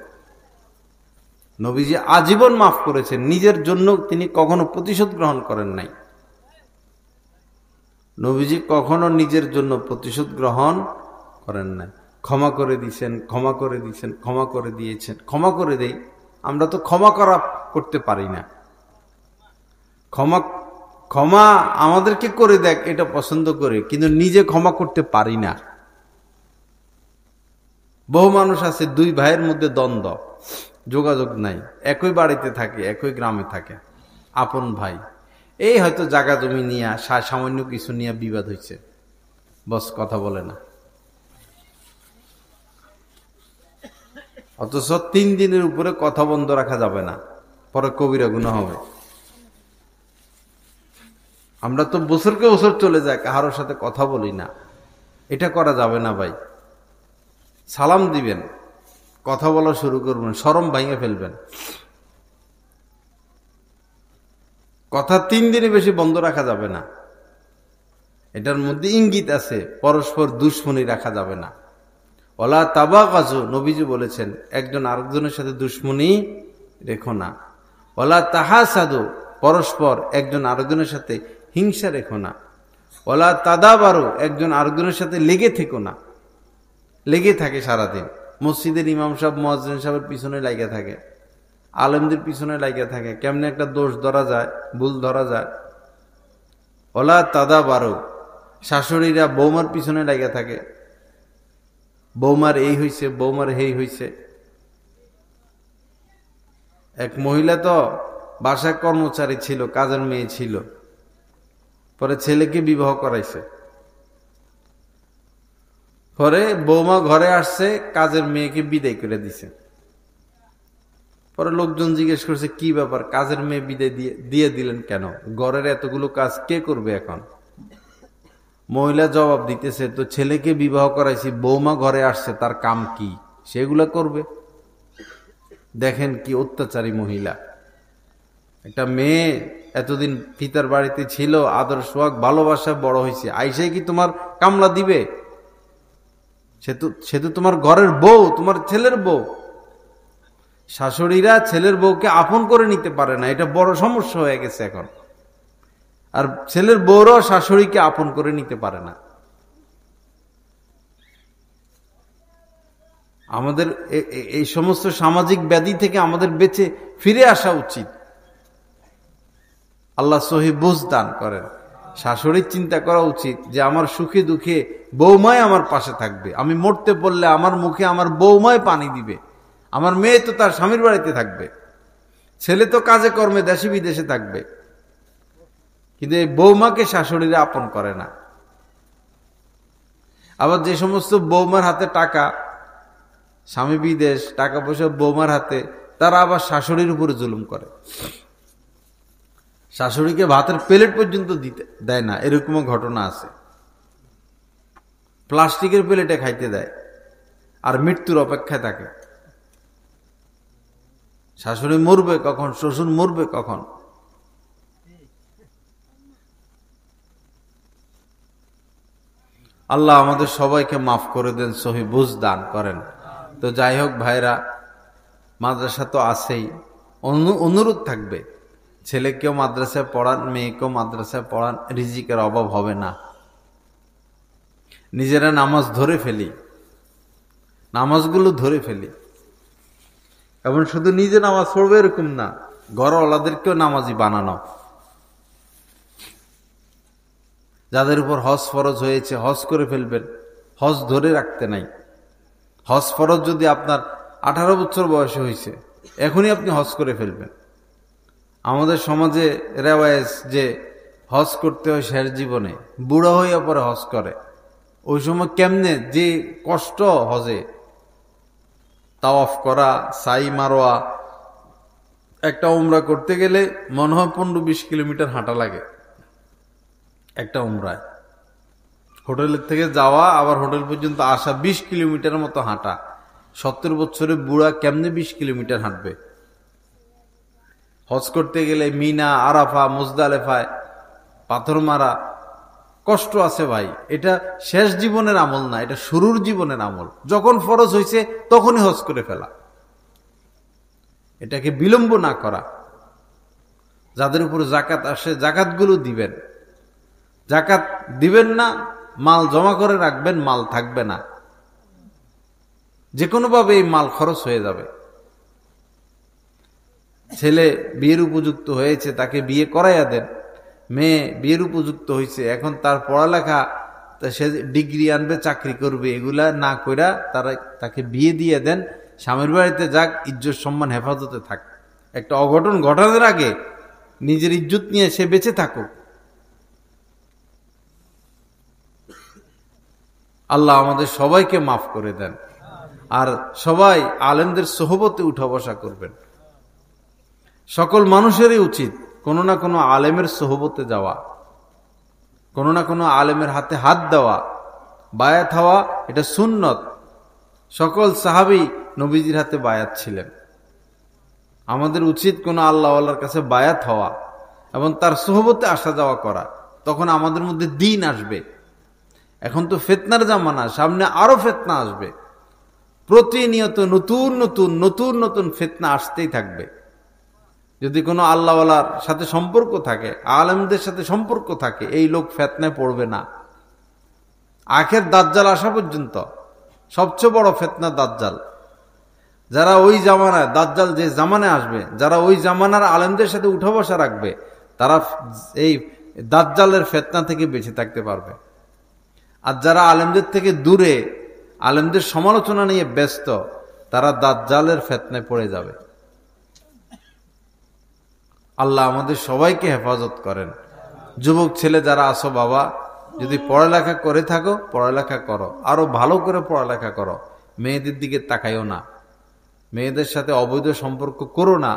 Speaker 1: নবীজি আজীবন মাফ করেছেন, নিজের জন্য তিনি কখনো প্রতিশোধ গ্রহণ করেন নাই। নবীজি কখনো নিজের জন্য প্রতিশোধ গ্রহণ করেন নাই। ক্ষমা করে দিয়েছেন, ক্ষমা করে দিয়েছেন, ক্ষমা করে দিয়েছেন, ক্ষমা করে দেই। আমরা তো ক্ষমা করতে পারি না। ক্ষমা আমাদেরকে করে দেখ, এটা পছন্দ করে, কিন্তু নিজে ক্ষমা করতে পারি না। বহু মানুষ আছে, দুই ভাইয়ের মধ্যে দ্বন্দ্ব, যোগাযোগ নাই, একই বাড়িতে থাকে, একই গ্রামে থাকে, আপন ভাই। এই হয়তো জায়গা জমি নিয়ে, সামান্য কিছু নিয়ে বিবাদ হয়েছে, বস কথা বলে না। অথচ 3 দিনের উপরে কথা বন্ধ রাখা যাবে না, পরে কবিরা গুনাহ হবে। আমরা তো বছরকে বছর চলে যায়, কাহারোর সাথে কথা বলি না। এটা করা যাবে না ভাই। সালাম দিবেন, কথা বলা শুরু করবেন, শরম ভাঙে ফেলবেন। কথা 3 দিনে বেশি বন্ধ রাখা যাবে না। এটার মধ্যে ইঙ্গিত আছে, পরস্পর দুশ্মনী রাখা যাবে না। ওলা তাবাগাজু, নবীজি বলেছেন, একজন আরেকজনের সাথে দুশ্মনী রেখো না। ওলা তাহাসাদু, পরস্পর একজন আরেকজনের সাথে হিংসা রেখো না। ওলা তাদাবারু, একজন আরেকজনের সাথে লেগে থেকো না। লেগে থাকে সারাদিন, মসজিদের ইমাম সাহেব মুয়াজ্জিন সাহেবের পিছনে লাগিয়ে থাকে, আলেমদের পিছনে লাগিয়ে থাকে, কেমনে একটা দোষ ধরা যায়, ভুল ধরা যায়। ওলা তাদাবারু, শাশুড়িরা বৌমার পিছনে লাগিয়ে থাকে, বৌমার এই হইছে, বৌমার এই হইছে। এক মহিলা তো বাসায় কর্মচারী ছিল, কাজের মেয়ে ছিল, পরে ছেলেকে বিবাহ করাইছে। পরে বৌমা ঘরে আসছে, কাজের মেয়েকে বিদায় করে দিছে। পরে লোকজন জিজ্ঞেস করছে, কি ব্যাপার, কাজের মেয়ে বিদায় দিয়ে দিলেন কেন? ঘরের এতগুলো কাজ কে করবে এখন? মহিলা জবাব দিতেছে, তো ছেলেকে বিবাহ করাইছি, বৌমা ঘরে আসছে, তার কাম কি? সেগুলা করবে। দেখেন কি অত্যাচারী মহিলা। একটা মেয়ে এতদিন পিতার বাড়িতে ছিল, আদর সোহাগ ভালোবাসায় বড় হয়েছে, আইসাই কি তোমার কামলা দিবে? সে তো তোমার ঘরের বউ, তোমার ছেলের বউ। শাশুড়িরা ছেলের বউকে আপন করে নিতে পারে না, এটা বড় সমস্যা হয়ে গেছে এখন। আর ছেলের বউরাও শাশুড়িকে আপন করে নিতে পারে না। আমাদের এই সমস্ত সামাজিক ব্যাধি থেকে আমাদের বেঁচে ফিরে আসা উচিত। আল্লাহ সহি বুঝ দান করেন। শাশুড়ির চিন্তা করা উচিত যে আমার সুখে দুঃখে বৌমাই আমার পাশে থাকবে। আমি মরতে পড়লে আমার মুখে আমার বৌমাই পানি দিবে। আমার মেয়ে তো তার স্বামীর বাড়িতে থাকবে, ছেলে তো কাজে কর্মে দেশে বিদেশে থাকবে। কিন্তু এই বৌমাকে শাশুড়িরা আপন করে না। আবার যে সমস্ত বৌমার হাতে টাকা, স্বামী বিদেশ, টাকা পয়সা বৌমার হাতে, তারা আবার শাশুড়ির উপরে জুলুম করে। শাশুড়িকে ভাতের প্লেট পর্যন্ত দিতে দেয় না, এরকমও ঘটনা আছে। প্লাস্টিকের প্লেটে খাইতে দেয় আর মৃত্যুর অপেক্ষায় থাকে। শাশুড়ি মরবে কখন, শ্বশুর মরবে কখন? আল্লাহ আমাদের সবাইকে মাফ করে দেন, সহি বুঝ দান করেন। তো যাই হোক ভাইরা, মাদ্রাসা তো আছেই, অনুরোধ থাকবে ছেলেকেও মাদ্রাসায় পড়ান, মেয়েকেও মাদ্রাসায় পড়ান, রিজিকের অভাব হবে না। নিজেরা নামাজ ধরে ফেলি, নামাজগুলো ধরে ফেলি। এবং শুধু নিজে নামাজ পড়বে এরকম না, ঘরওয়ালাদেরকেও নামাজি বানানো। যাদের উপর হজ ফরজ হয়েছে হজ করে ফেলবেন, হজ ধরে রাখতে নাই। হজ ফরজ যদি আপনার 18 বছর বয়সে হয়েছে, এখনই আপনি হজ করে ফেলবেন। আমাদের সমাজে রেওয়াজ যে হজ করতে হয় শেষ জীবনে, বুড়া হইয়া পরে হজ করে। ওই সময় কেমনে যে কষ্ট হজে, তাওয়াফ করা, সাই মারোয়া। একটা উমরা করতে গেলে মনে হয় 15-20 কিলোমিটার হাঁটা লাগে একটা উমরায়। হোটেলের থেকে যাওয়া আবার হোটেল পর্যন্ত আসা 20 কিলোমিটারের মতো হাঁটা। 70 বছরের বুড়া কেমনে 20 কিলোমিটার হাঁটবে? হজ করতে গেলে মিনা, আরাফা, মুজদালেফায় পাথর মারা, কষ্ট আছে ভাই। এটা শেষ জীবনের আমল না, এটা শুরুর জীবনের আমল। যখন ফরজ হয়েছে তখনই হজ করে ফেলা, এটাকে বিলম্ব না করা। যাদের উপর জাকাত আসে জাকাতগুলো দিবেন। জাকাত দিবেন না, মাল জমা করে রাখবেন, মাল থাকবে না, যে কোনোভাবে এই মাল খরচ হয়ে যাবে। ছেলে বিয়ের উপযুক্ত হয়েছে, তাকে বিয়ে করাইয়া দেন। মেয়ে বিয়ের উপযুক্ত হয়েছে, এখন তার পড়ালেখা, সে ডিগ্রি আনবে, চাকরি করবে, এগুলা না কইরা তাকে বিয়ে দিয়ে দেন। স্বামীর বাড়িতে যাক, ইজ্জত সম্মান হেফাজতে থাক। একটা অঘটন ঘটানোর আগে নিজের ইজ্জত নিয়ে সে বেঁচে থাকুক। আল্লাহ আমাদের সবাইকে মাফ করে দেন। আর সবাই আলেমদের সোহবতে উঠা বসা করবেন। সকল মানুষেরই উচিত কোনো না কোনো আলেমের সোহবতে যাওয়া, কোনো না কোনো আলেমের হাতে হাত দেওয়া, বায়াত হওয়া। এটা সুন্নত। সকল সাহাবী নবীজির হাতে বায়াত ছিলেন। আমাদের উচিত কোনো আল্লাহওয়ালার কাছে বায়াত হওয়া এবং তার সোহবতে আসা যাওয়া করা। তখন আমাদের মধ্যে দ্বীন আসবে। এখন তো ফিতনার জামানা, সামনে আরো ফিতনা আসবে। প্রতিনিয়ত নতুন নতুন নতুন নতুন ফিতনা আসতেই থাকবে। যদি কোনো আল্লাহওয়ালার সাথে সম্পর্ক থাকে, আলেমদের সাথে সম্পর্ক থাকে, এই লোক ফিতনায় পড়বে না। আখের দাজ্জাল আসা পর্যন্ত সবচেয়ে বড় ফিতনা দাজ্জাল। যারা ওই জামানায়, দাজ্জাল যে জামানায় আসবে, যারা ওই জামানার আলেমদের সাথে উঠা বসা রাখবে, তারা এই দাজ্জালের ফিতনা থেকে বেঁচে থাকতে পারবে। আর যারা আলেমদের থেকে দূরে, আলেমদের সমালোচনা নিয়ে ব্যস্ত, তারা দাজ্জালের ফিতনায় পড়ে যাবে। আল্লাহ আমাদের সবাইকে হেফাজত করেন। যুবক ছেলে যারা আসো বাবা, যদি পড়ালেখা করে থাকো, পড়ালেখা করো, আরো ভালো করে পড়ালেখা করো। মেয়েদের দিকে তাকাইও না, মেয়েদের সাথে অবৈধ সম্পর্ক করো না,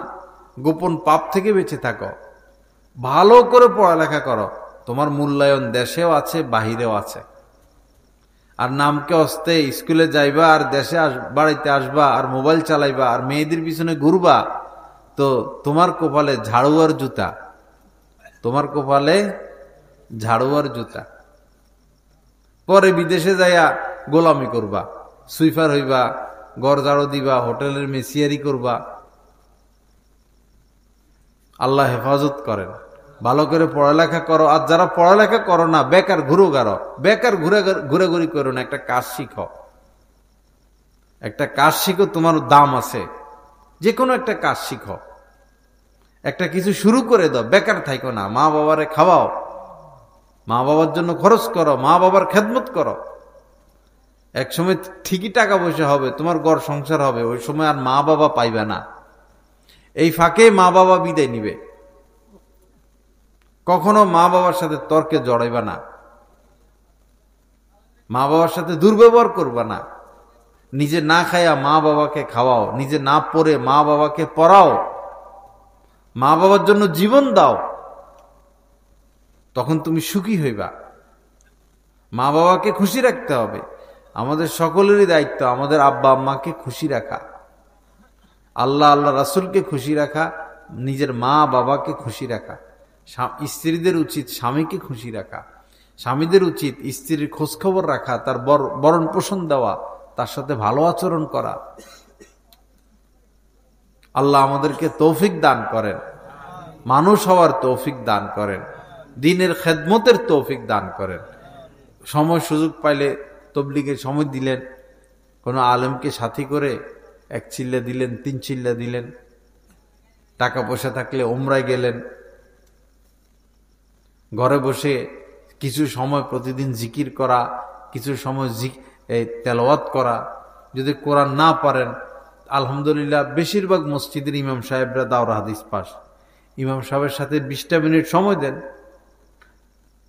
Speaker 1: গোপন পাপ থেকে বেঁচে থাকো, ভালো করে পড়ালেখা করো। তোমার মূল্যায়ন দেশেও আছে, বাহিরেও আছে। আর নামকে অস্তে স্কুলে যাইবা, আর দেশে বাড়িতে আসবা, আর মোবাইল চালাইবা, আর মেয়েদের পিছনে ঘুরবা, তো তোমার কপালে ঝাড়ুয়ার জুতা, তোমার কপালে ঝাড়ুয়ার জুতা। পরে বিদেশে যাইয়া গোলামি করবা, সুইফার হইবা, ঘর ঝাড়ু দিবা, হোটেলের মেসিয়ারি করবা। আল্লাহ হেফাজত করেন। ভালো করে পড়ালেখা করো, আর যারা পড়ালেখা করো না, বেকার ঘুরো গারো, বেকার ঘুরাঘুরি করো না, একটা কাজ শিখো, একটা কাজ শিখো, তোমার দাম আছে। যে কোনো একটা কাজ শিখো, একটা কিছু শুরু করে দাও, বেকার থাইকো না। মা বাবারে খাওয়াও, মা বাবার জন্য খরচ করো, মা বাবার খেদমত করো। একসময় ঠিকই টাকা পয়সা হবে, তোমার ঘর সংসার হবে, ওই সময় আর মা বাবা পাইবে না। এই ফাঁকে মা বাবা বিদায় নিবে। কখনো মা বাবার সাথে তর্কে জড়াইবা না, মা বাবার সাথে দুর্ব্যবহার করবা না। নিজে না খাইয়া মা বাবাকে খাওয়াও, নিজে না পড়ে মা বাবাকে পড়াও, মা বাবার জন্য জীবন দাও, তখন তুমি সুখী হইবা। মা বাবাকে খুশি রাখতে হবে। আমাদের সকলেরই দায়িত্ব আমাদের আব্বা আম্মাকে খুশি রাখা, আল্লাহ আল্লাহ রাসূলকে খুশি রাখা, নিজের মা বাবাকে খুশি রাখা। স্ত্রীদের উচিত স্বামীকে খুশি রাখা, স্বামীদের উচিত স্ত্রীর খোঁজখবর রাখা, তার বরণ পোষণ দেওয়া, তার সাথে ভালো আচরণ করা। আল্লাহ আমাদেরকে তৌফিক দান করেন, মানুষ হওয়ার তৌফিক দান করেন, দ্বীনের খেদমতের তৌফিক দান করেন। সময় সুযোগ পাইলে তবলিগের সময় দিলেন, কোনো আলেমকে সাথী করে 1 চিল্লা দিলেন, 3 চিল্লা দিলেন, টাকা পয়সা থাকলে উমরায় গেলেন, ঘরে বসে কিছু সময় প্রতিদিন জিকির করা, কিছু সময় তেলাওয়াত করা। যদি কোরআন না পারেন, আলহামদুলিল্লাহ বেশিরভাগ মসজিদের ইমাম সাহেবরা দাওরা হাদিস পাস, ইমাম সাহেবের সাথে 20টা মিনিট সময় দেন।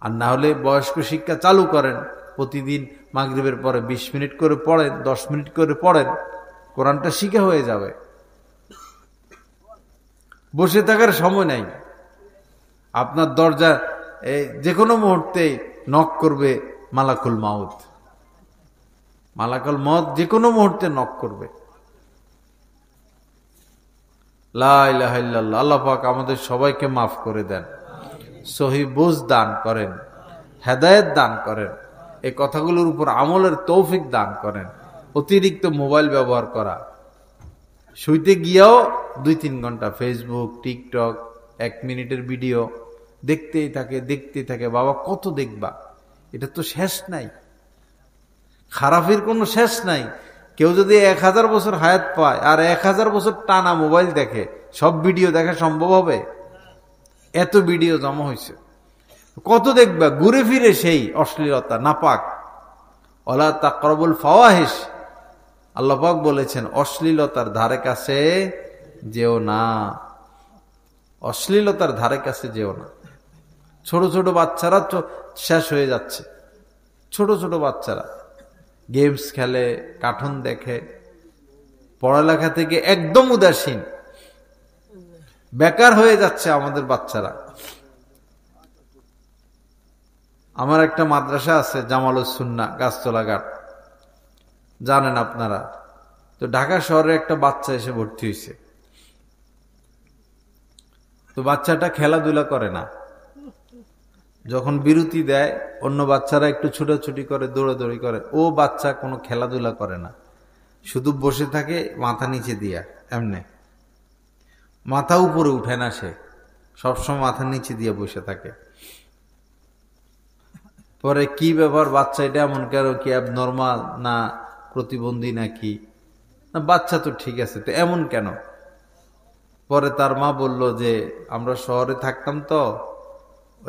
Speaker 1: আর না হলে বয়স্ক শিক্ষা চালু করেন, প্রতিদিন মাগরিবের পরে 20 মিনিট করে পড়েন, 10 মিনিট করে পড়েন, কোরআনটা শিখা হয়ে যাবে। বসে থাকার সময় নাই। আপনার দরজা যে কোনো মুহূর্তে নক করবে মালাকুল মাউত, মালাকুল মউত যে কোনো মুহূর্তে নক করবে। লা ইলাহা ইল্লাল্লাহ। আল্লাহ পাক আমাদের সবাইকে মাফ করে দেন, সহি বুঝ দান করেন, হেদায়েত দান করেন, এই কথাগুলোর উপর আমলের তৌফিক দান করেন। অতিরিক্ত মোবাইল ব্যবহার করা, শুইতে গিয়েও 2-3 ঘন্টা ফেসবুক, টিকটক, 1 মিনিটের ভিডিও দেখতেই থাকে। বাবা কত দেখবা, এটা তো শেষ নাই, খারাপের কোনো শেষ নাই। কেউ যদি 1000 বছর হায়াত পায় আর 1000 বছর টানা মোবাইল দেখে, সব ভিডিও দেখা সম্ভব হবে? এত ভিডিও জমা হয়েছে, কত দেখবা? ঘুরে ফিরে সেই অশ্লীলতা, নাপাক। ওয়ালা তাকরাবুল ফাওয়াহিশ, আল্লাহ পাক বলেছেন অশ্লীলতার ধারে কাছে যেও না, অশ্লীলতার ধারে কাছে যেও না। ছোট ছোট বাচ্চারা শেষ হয়ে যাচ্ছে, ছোট ছোট বাচ্চারা গেমস খেলে, কার্টুন দেখে, পড়ালেখা থেকে একদম উদাসীন, বেকার হয়ে যাচ্ছে আমাদের বাচ্চারা। আমার একটা মাদ্রাসা আছে জামালুস সুন্নাহ, গাছতলা ঘাট, জানেন আপনারা তো। ঢাকা শহরে একটা বাচ্চা এসে ভর্তি হয়েছে, তো বাচ্চাটা খেলাধুলা করে না। যখন বিরতি দেয়, অন্য বাচ্চারা একটু ছুটাছুটি করে, দৌড়াদৌড়ি করে, ও বাচ্চা কোনো খেলাধুলা করে না, শুধু বসে থাকে মাথা নিচে দিয়া, এমনে মাথা উপরে উঠে না, সে সবসময় মাথা নিচে দিয়ে বসে থাকে। পরে কি ব্যাপার, বাচ্চা এটা এমন কেন, কি অ্যাবনর্মাল না প্রতিবন্ধী নাকি? না, বাচ্চা তো ঠিক আছে, তো এমন কেন? পরে তার মা বলল যে আমরা শহরে থাকতাম তো,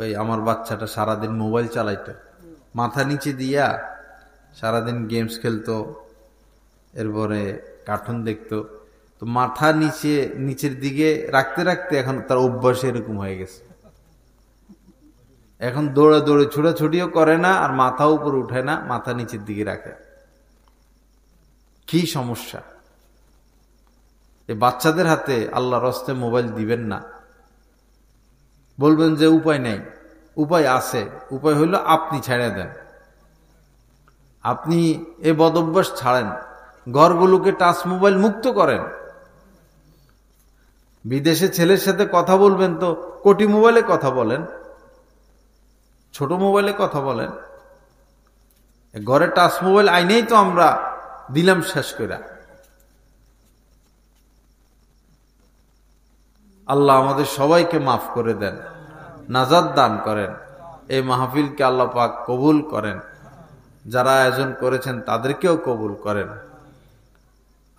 Speaker 1: ওই আমার বাচ্চাটা সারাদিন মোবাইল চালাইতো, মাথা নিচে দিয়া সারাদিন গেমস খেলতো, এরপরে কার্টুন দেখতো, তো মাথা নিচের দিকে রাখতে রাখতে এখন তার অভ্যাস এরকম হয়ে গেছে। এখন দৌড়ে দৌড়ে ছুটাছুটিও করে না, আর মাথা উপর উঠে না, মাথা নিচের দিকে রাখে। কি সমস্যা! এই বাচ্চাদের হাতে আল্লাহর হস্তে মোবাইল দিবেন না। বলবেন যে উপায় নাই, উপায় আছে, উপায় হইল আপনি ছেড়ে দেন, আপনি এই বদভ্যাস ছাড়েন, ঘরগুলোকে টাচ মোবাইল মুক্ত করেন। বিদেশে ছেলের সাথে কথা বলবেন তো কোটি মোবাইলে কথা বলেন, ছোট মোবাইলে কথা বলেন। ঘরে টাচ মোবাইল আইনেই তো আমরা দিলাম শেষ করে। আল্লাহ আমাদের সবাইকে মাফ করে দেন, নাজাত দান করেন। এই মাহফিলকে আল্লাহ পাক কবুল করেন, যারা আয়োজন করেছেন তাদেরকেও কবুল করেন।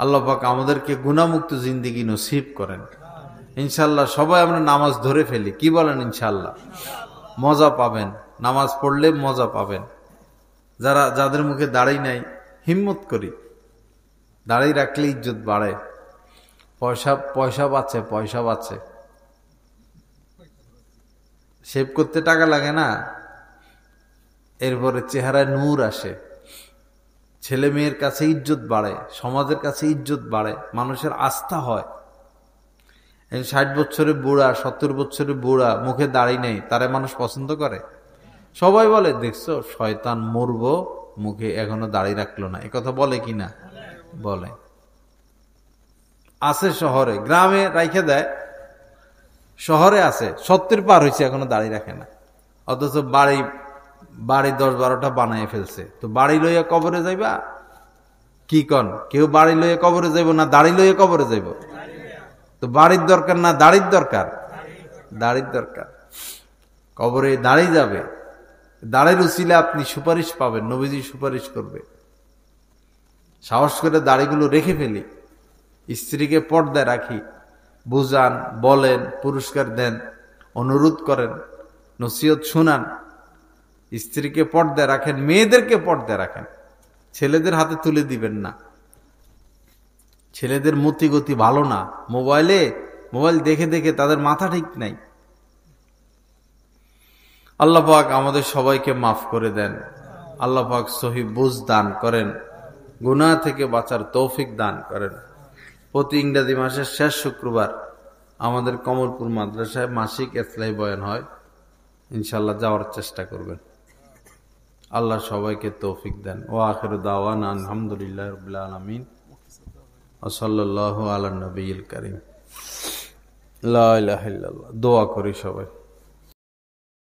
Speaker 1: আল্লাহ পাক আমাদেরকে গুনাহমুক্ত জিন্দেগি নসিব করেন। ইনশাআল্লাহ সবাই আমরা নামাজ ধরে ফেলি, কি বলেন? ইনশাআল্লাহ মজা পাবেন, নামাজ পড়লে মজা পাবেন। যাদের মুখে দাড়ি নাই, হিম্মত করি, দাড়ি রাখলে ইজ্জত বাড়ে, পয়সা বাঁচে, পয়সা বাঁচে। শেভ করতে টাকা লাগে না, এরপরে চেহারায় নূর আসে, ছেলে মেয়ের কাছে ইজ্জত বাড়ে, সমাজের কাছে ইজ্জত বাড়ে, মানুষের আস্থা হয়। 60 বছরের বুড়া, 70 বছরের বুড়া, মুখে দাড়ি নেই, তারে মানুষ পছন্দ করে? সবাই বলে দেখছো শয়তান, মরবো, মুখে এখনো দাড়ি রাখলো না, একথা বলে কিনা? বলে। আছে শহরে, গ্রামে রাইখে দেয়, শহরে আছে 70 পার হয়েছে এখনো দাড়ি রাখে না, অথচ বাড়ি 10-12টা বানায় ফেলছে। তো বাড়ি লইয়া কবরে যাইবা? কি কন? কেউ বাড়ি লইয়া কবরে যাইব না দাড়ি লইয়া কবরে যাইব? তো বাড়ির দরকার না দাড়ির দরকার? দাড়ির দরকার। কবরে দাড়ি যাবে, দাড়ির উসিলে আপনি সুপারিশ পাবেন, নবীজি সুপারিশ করবে। সাহস করে দাড়িগুলো রেখে ফেলি, স্ত্রীকে পর্দায় রাখি, বুঝান, বলেন, পুরস্কার দেন, অনুরোধ করেন, নসিহত শুনান। স্ত্রীকে পর্দায় রাখেন, মেয়েদেরকে পর্দায় রাখেন, ছেলেদের হাতে তুলে দিবেন না। ছেলেদের মতি গতি ভালো না, মোবাইল দেখে দেখে তাদের মাথা ঠিক নাই। আল্লাহ পাক আমাদের সবাইকে মাফ করে দেন। আল্লাহ পাক সহি বুঝ দান করেন, গুনাহ থেকে বাঁচার তৌফিক দান করেন। প্রতি ইংরেজি মাসের শেষ শুক্রবার আমাদের কমলপুর মাদ্রাসায় মাসিক ইসলাহি বয়ান হয়, ইনশাআল্লাহ যাওয়ার চেষ্টা করবেন। আল্লাহ সবাইকে তৌফিক দেন। ওয়া আখিরু দাওয়ানা আলহামদুলিল্লাহি রাব্বিল আলামিন ওয়া সাল্লাল্লাহু আলা নবিয়িল কারীম। লা ইলাহা ইল্লাল্লাহ। দোয়া করি সবাই।